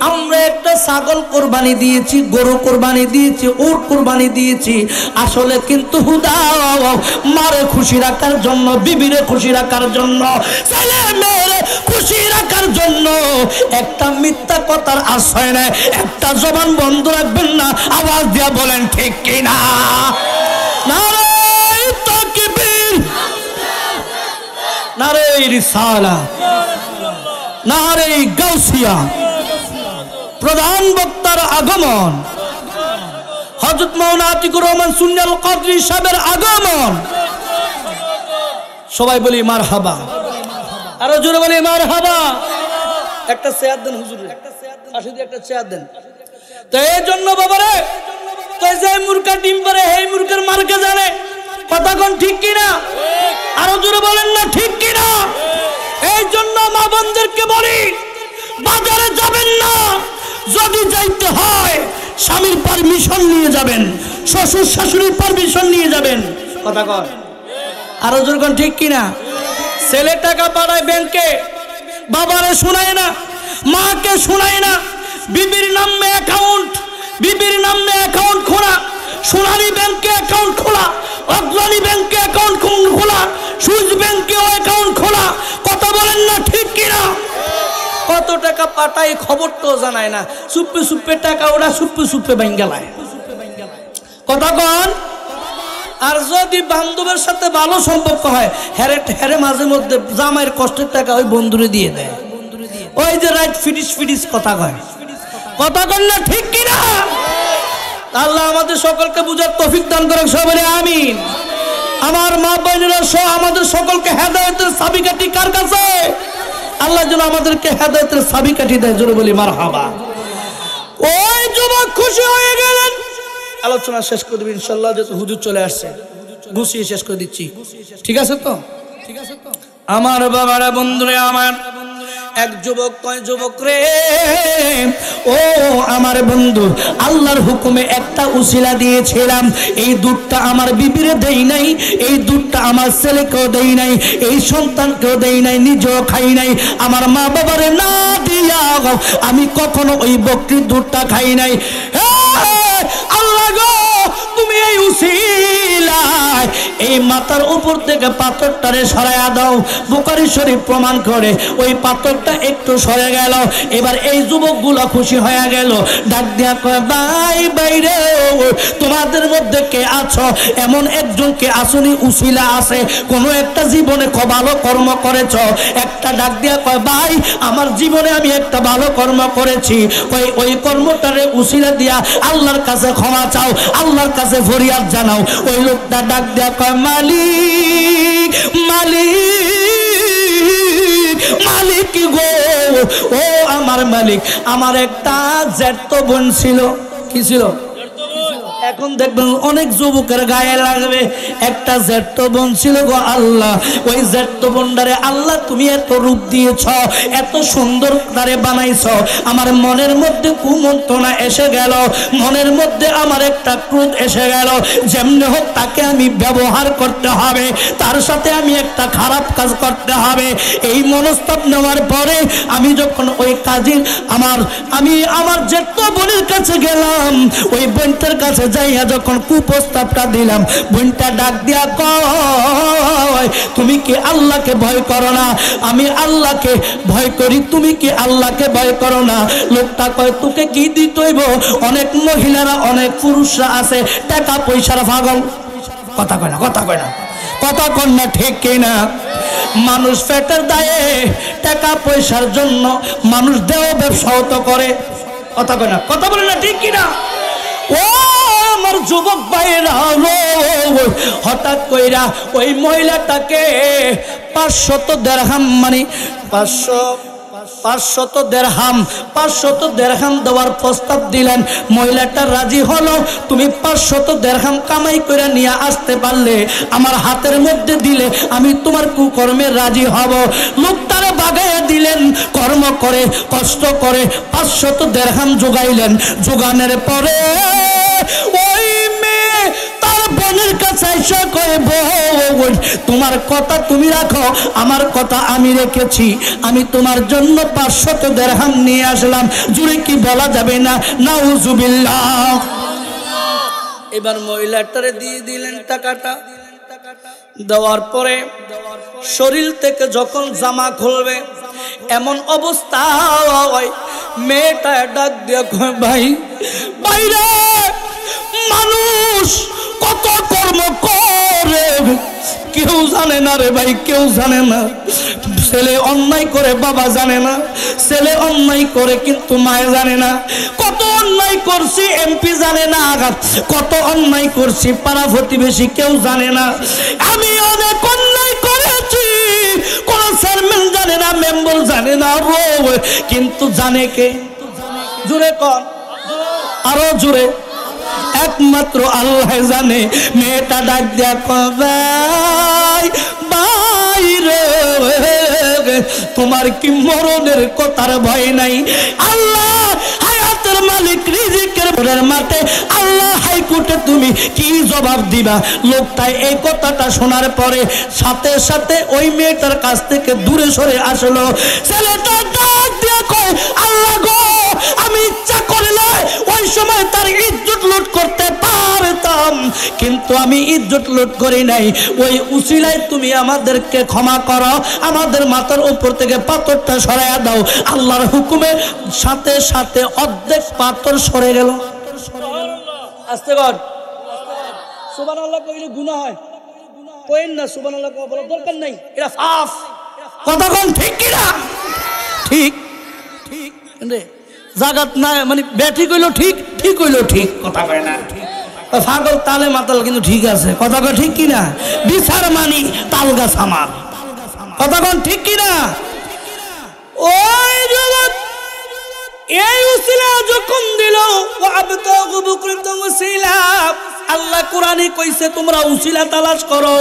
আমরা একটা ছাগল কোরবানি দিয়েছি, গরু কোরবানি দিয়েছি, উট কোরবানি দিয়েছি। আসলে কিন্তু হুদা মারে খুশি রাখার জন্য, বিবিরে খুশি রাখার জন্য, ছেলে মেয়েরে খুশি রাখার জন্য একটা মিথ্যা কথার আশ্রয় নেয়, একটা জবান বন্ধ রাখবেন না। আওয়াজ দিয়া বলেন ঠিক কিনা? নারে তাকবীর, নারে রিসালা, নারে গাউসিয়া। প্রধান বক্তার আগমন, হযরত মাওলানা আতিকুর রহমান সুন্নাল কাদরি সাহেবের আগমন। সবাই বলি মারহাবা, আরো জোরে বলি মারহাবা। একটা চেয়ার দেন হুজুর, পাশে দিয়ে একটা চেয়ার দেন। তো এই জন্য বাবারে তো যে মুরগা ডিম পারে এই মুরগার মার্কা জানে। কথা কোন ঠিক কিনা? আরো জোরে বলেন না ঠিক কিনা? এই জন্য মা বোনদেরকে বলি, বাজারে যাবেন না, যদি যাইতে হয় স্বামীর পারমিশন নিয়ে যাবেন, শ্বশুর শাশুড়ির পারমিশন নিয়ে যাবেন। কথা কয় আরো যেরকম ঠিক কিনা? ছেলে টাকা পাঠায় ব্যাংকে, বাবারে শোনায় না, মাকে শোনায় না, বিবির নামে অ্যাকাউন্ট, বিবির নামে অ্যাকাউন্ট খোলা, সোনালী ব্যাংকে অ্যাকাউন্ট খোলা, অগ্রণী ব্যাংকে অ্যাকাউন্ট খোলা, সুইস ব্যাংকে অ্যাকাউন্ট খোলা। কথা বলেন না ঠিক কিনা? কত টাকা পাঠায় খবর তো জানায় না, সুপ্পে সুপ্পে টাকা ওরা সুপ্পে সুপ্পে ব্যাঙ্গালায়। কথা কন। আর যদি বান্ধবের সাথে ভালো সম্পর্ক হয়, হ্যারে হ্যারে মাঝে মধ্যে জামাইয়ের কষ্টের টাকা ওই বন্ধুরে দিয়ে দেয়, ওই যে রাইট ফিটিস ফিটিস কথা কয়। কথা কন না ঠিক কিনা? আল্লাহ আমাদের সকলকে বুঝার তৌফিক দান করেন, সবাই বলে আমিন। আমার মা বোনেরা সহ আমাদের সকলকে হেদায়েতের চাবিকাঠি কার কাছে? আল্লাহ যেন আমাদেরকে হেদায়েতের চাবিকাঠি দেয়, জোরে বলি মারহাবা। ওই যুবক খুশি হয়ে গেলেন। আলোচনা শেষ করে দেব ইনশাআল্লাহ, যেহেতু হুজুর চলে আসছে, গুছিয়ে শেষ করে দিচ্ছি। ঠিক আছে তো? ঠিক আছে তো? আমার বাবারা, বন্ধুরে আমার, এক যুবক কয়, যুবক রে ও আমার বন্ধু, আল্লাহর হুকুমে একটা উসিলা দিয়েছিলাম, এই দুধটা আমার বিবিরে দেই নাই, এই দুধটা আমার ছেলেকেও দেই নাই, এই সন্তানকেও দেই নাই, নিজেও খাই নাই, আমার মা বাবারে না দিয়া আমি কখনো ওই বকরির দুধটা খাই নাই। আল্লাহ গো, তুমি এই উসিলায় এই মাথার উপর থেকে পাথরটারে সরাইয়া দাও। বুখারী শরীফ প্রমাণ করে ওই পাথরটা একটু সরে গেল। এবার এই যুবকগুলো খুশি হয়ে গেল, ডাক দিয়া কয়, ভাই বাইরে তোমাদের মধ্যে কে আছো, এমন একজনকে আসুনি উসিলা আছে, কোনো একটা জীবনে ভালো কর্ম করেছ? একটা ডাক দিয়া কয়, ভাই আমার জীবনে আমি একটা ভালো কর্ম করেছি, ওই কর্মটারে উসিলা দিয়া আল্লাহর কাছে ক্ষমা চাও, আল্লাহর কাছে ফরিয়াদ জানাও। ওই লোকটা ডাক দিয়া কয়, মালিক মালিক মালিক গো, ও আমার মালিক, আমার একটা জ্যাঠত বোন ছিল। কি ছিল? এখন দেখবেন অনেক যুবকের গায়ে লাগবে, একটা জ্যাঠত বোন ছিল গো আল্লাহ। ওই জ্যাঠত বোনটারে আল্লাহ তুমি এত রূপ দিয়েছ, এত সুন্দর তারে বানাইছ, আমার মনের মধ্যে কুমন্ত্রণা এসে গেল, মনের মধ্যে আমার একটা ক্রোধ এসে গেল, যেমনি হোক তাকে আমি ব্যবহার করতে হবে, তার সাথে আমি একটা খারাপ কাজ করতে হবে। এই মনস্তাপ নেওয়ার পরে আমি যখন ওই কাজী আমি আমার জ্যাঠত বোনের কাছে গেলাম, ওই বোনটার কাছে যাইয়া যখন কুপ্রস্তাবটা দিলাম, বোনটা ডাক দিয়া কয়, তুমি কি আল্লাহকে ভয় করো না? আমি আল্লাহকে ভয় করি, তুমি কি আল্লাহকে ভয় করো না? লোকটা কয়, তোকে কি দিতে হইব? অনেক মহিলারা, অনেক পুরুষরা আছে টাকা পয়সার পাগল। কথা কয় না, কথা কয় না, কথা কন না ঠিক কিনা? মানুষ পেটের দায়ে টাকা পয়সার জন্য মানুষ দেহ ব্যবসাও তো করে। কথা কয় না, কথা বলে না ঠিক কিনা? ও আমার যুবক ভাইরা, হঠাৎ কইরা ওই মহিলাটাকে 500 দিরহাম, মানে 500 দিরহাম দেওয়ার প্রস্তাব দিলেন। মহিলাটা রাজি হলো, তুমি 500 দিরহাম কামাই করে নিয়ে আসতে পারলে, আমার হাতের মধ্যে দিলে, আমি তোমার কুকর্মে রাজি হব। লোকটারে বাগাইয়া দিলেন, কর্ম করে কষ্ট করে 500 দিরহাম জোগাইলেন। জোগানোর পরে ওই মেয়ে তার বোনের কাছে এসে কয়, বোন তোমার কথা তুমি রাখো, আমার কথা আমি রেখেছি, আমি তোমার জন্য 500 দিরহাম নিয়ে আসলাম। জুড়ে কি বলা যাবে না? নাউজুবিল্লাহ। এবার মহিলাটারে দিয়ে দিলেন টাকাটা। দেওয়ার পরে শরীর থেকে যখন জামা খুলবে, এমন অবস্থা মেয়েটা ডাক দিয়ে কয়, ভাই বাইরে মানুষ কত কর্ম করে, কেউ জানে না রে ভাই, কেউ জানে না। ছেলে অন্যায় করে বাবা জানে না, ছেলে অন্যায় করে কিন্তু মায়ে জানে না। কত অন্যায় করছি এমপি জানে না, কত অন্যায় করছি পাড়া প্রতিবেশী কেউ জানে না। আমি অনেক অন্যায় করেছি, কোন চেয়ারম্যান জানে না, মেম্বার জানে না, কিন্তু জানে কে? জোরে কর, আরো জোরে। একমাত্র আল্লাহ জানে। মেয়েটা ডাক দিয়া কয়, ভাই রে তোমার কি মরণের কথার ভয় নাই? আল্লাহ হায়াতের মালিক, রিজিকের মাঠে আল্লাহ হাইকোর্টে তুমি কি জবাব দিবা? লোকটা এই কথাটা শোনার পরে সাথে সাথে ওই মেয়েটার কাছ থেকে দূরে সরে আসলো। ছেলেটা ডাক দিয়ে কয়, আল্লাহ গো, আমি ইচ্ছা করলে ওই সময় তার ইজ্জত লুট করতে পারতাম, কিন্তু আমি ইজ্জত লুট করি নাই। ওই উসিলায় তুমি আমাদেরকে ক্ষমা করো, আমাদের মাথার উপর থেকে পাথরটা সরাইয়া দাও। আল্লাহর হুকুমে সাথে সাথে অর্ধেক পাথর সরে গেল। আস্তে কর, সুবহানাল্লাহ কইলে গুনাহ হয়, কইন না সুবহানাল্লাহ বলার দরকার নাই, এটা সাফ কথা। কোন ঠিক কি না? ঠিক ঠিক রে, জাগাত না মানে ব্যাটি কইলো ঠিক, ঠিক কইলো ঠিক, কথা কয় না। পাগল তালে মাতাল কিন্তু ঠিক আছে, কথা কয় ঠিক কি না? বিচার মানি তাল গাছ আমার, কথা কোন ঠিক কি না? ওই জগৎ এই উসিলা যখন দিল, ওয়াবতাগু বুকরাতাম ওয়াসিলা, আল্লাহ কোরআনে কইছে তোমরা উসিলা তালাশ করো।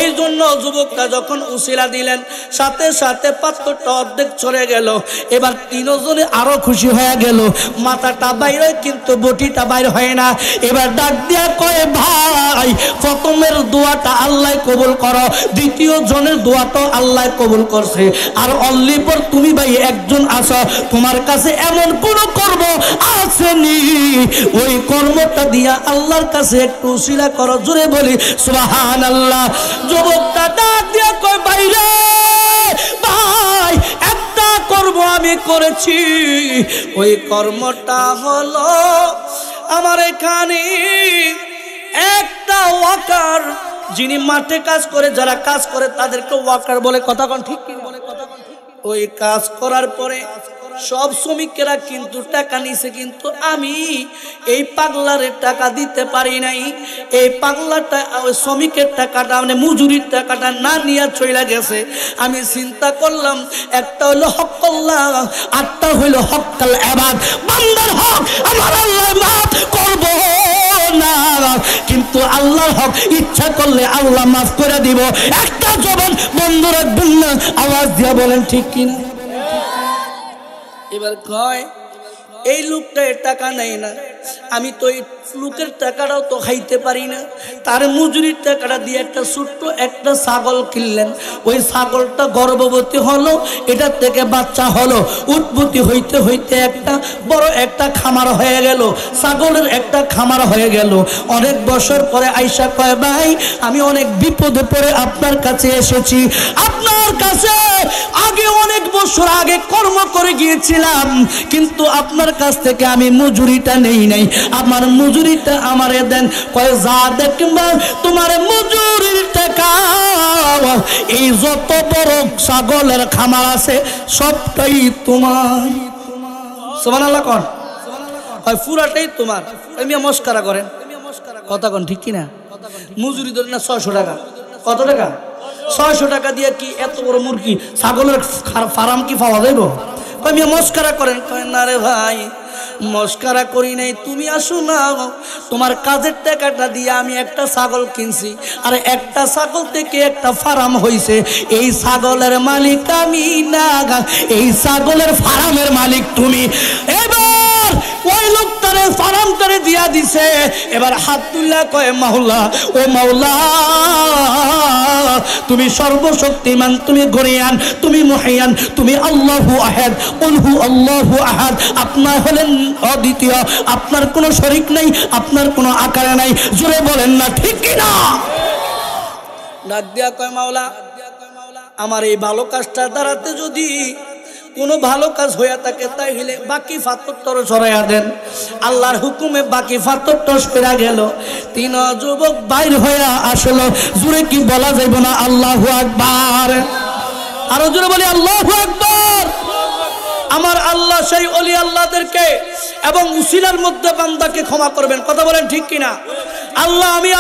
এই জন্য যুবকটা যখন উসিলা দিলেন সাথে সাথে পাথরটা অর্ধেক চলে গেল। এবার তিনজনে আরো খুশি হয়ে গেল, মাথাটা বাইরে কিন্তু বটিটা বাইর হয় না। এবার ডাক দিয়া কয়, ভাই প্রথমের দোয়াটা আল্লাহ কবুল করো, দ্বিতীয় জনের দোয়াটাও আল্লাহ কবুল করছে, আর অনলি পর তুমি ভাই একজন আছো, তোমার কাছে এমন কোন কর্ম আসেনি, ওই কর্মটা দিয়া আল্লাহর কাছে একটু উসিলা করো। জোরে বলি সুবহানাল্লাহ। যুবকটা ডাক দিয়া কয়, বাইরে ভাই একটা কর্ম আমি করেছি, ওই কর্মটা হলো আমার এখানে একটা ওয়াকার, যিনি মাঠে কাজ করে, যারা কাজ করে তাদেরকে ওয়াকার বলে, কথা কোন ঠিক কি? ওই কাজ করার পরে সব শ্রমিকেরা কিন্তু টাকা নিছে, কিন্তু আমি এই পাগলারে টাকা দিতে পারি নাই। এই পাগলাটা ওই শ্রমিকের টাকাটা মানে মজুরির টাকাটা না নিয়ে চলে গেছে। আমি চিন্তা করলাম একটা হইলো হক্কাল্লাহ, আটটা হইলো হক্কাল ইবাদ, বান্দার হক আমার আল্লাহ মাফ করব না, কিন্তু আল্লাহর হক ইচ্ছা করলে আল্লাহ মাফ করে দিব। একটা জবান বন্ধ রাখবেন না, আওয়াজ দিয়া বলেন ঠিক কিনা? এবার কয়, এই লোকটা টাকা নেয় না, আমি তো এই লোকের টাকাটাও তো খাইতে পারি না, তার মজুরির টাকাটা দিয়ে একটা ছোট্ট একটা ছাগল কিনলেন, ওই ছাগলটা গর্ভবতী হলো, এটার থেকে বাচ্চা হলো, উৎপত্তি হইতে হইতে একটা বড় একটা খামার হয়ে গেল, ছাগলের একটা খামার হয়ে গেল। অনেক বছর পরে আইসা কয়, ভাই আমি অনেক বিপদে পড়ে আপনার কাছে এসেছি, আপনার কাছে আগে অনেক বছর আগে কর্ম করে গিয়েছিলাম, কিন্তু আপনার কাছ থেকে আমি মজুরিটা নেই নাই, আমার মজুরিটা আমারে দেন। কয়, যা দেখবা তোমার মজুরির টাকা, এই যত বড় ছাগলের খামার আছে সবটাই তোমার। সুবহানাল্লাহ কোন? কয় পুরাটাই তোমার। আমি মস্কারা করেন, কথা কোন ঠিক কিনা? মজুরি ধরে না 600 টাকা। কত টাকা? 600 টাকা দিয়ে কি এত বড় মুরগি ছাগলের ফার্ম কি পাওয়া যাইব? আমি মস্কারা করেন। কয় না রে ভাই, মস্কারা করি নাই, তুমি আসো না, তোমার কাজের টাকাটা দিয়ে আমি একটা ছাগল কিনছি, আর একটা ছাগল থেকে একটা ফার্ম হইছে, এই ছাগলের মালিক আমি না, এই ছাগলের ফার্মের মালিক তুমি। এবার ওই লোকটারে ফার্মটারে দিয়া দিছে। এবার হাত তুল্লা কয়, মাওলা ও মাওলা, তুমি সর্বশক্তিমান, তুমি গরিয়ান, তুমি মুহিয়ান, তুমি আল্লাহু আহাদ, কুলহু আল্লাহু আহাদ, আপনার হলেন অদ্বিতীয়, আপনার কোনো শরীক নাই, আপনার কোনো আকার নাই। জোরে বলেন না ঠিক কি না? ডাক দিয়া কয়, মাওলা আমার এই ভালো কাজটা দ্বারাতে যদি কোনো ভালো কাজ হইয়া থাকে তাইলে বাকি পাথরটা সরাইয়া দেন। আল্লাহর হুকুমে বাকি পাথরটা সরা গেল। তিন যুবক বাইর হইয়া আসলো। জোরে কি বলা যাইব না আল্লাহু আকবার? আরো জোরে বলি আল্লাহু আকবার। আমার আল্লাহ সেই ওলি আল্লাহদেরকে এবং উসিলার মধ্যে বান্দাকে ক্ষমা করবেন, কথা বলেন ঠিক কিনা? আল্লাহ আমি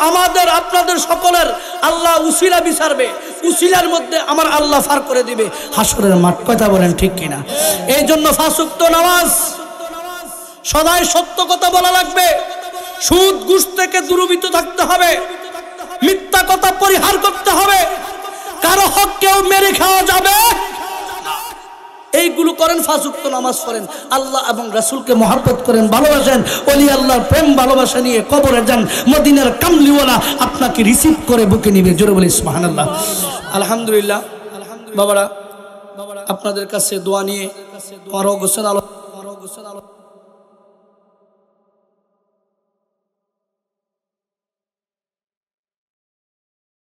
আমাদের আপনাদের সকলের আল্লাহ উসিলা বিচারবে, উসিলার মধ্যে আমার আল্লাহ ফার করে দিবে হাসরের মাঠ, কথা বলেন ঠিক কিনা? এই জন্য 5 ওয়াক্ত নামাজ সদাই সত্য কথা বলা লাগবে, সুদ ঘুষ থেকে দূরীভূত থাকতে হবে, মিথ্যা কথা পরিহার করতে হবে, কারো হক কেউ মেরে খাওয়া যাবে না। এইগুলো করেন, 5 ওয়াক্ত নামাজ পড়েন, আল্লাহ এবং রাসূলকে মহব্বত করেন, ভালোবাসেন, ওলি আল্লাহর প্রেম ভালোবাসা নিয়ে কবরে যান, মদিনার কামলিওয়ালা আপনাকে রিসিভ করে বুকে নিবে। জোরে বলি সুবহানাল্লাহ। আলহামদুলিল্লাহ। বাবারা, আপনাদের কাছে দোয়া নিয়ে আমার গোসল আলো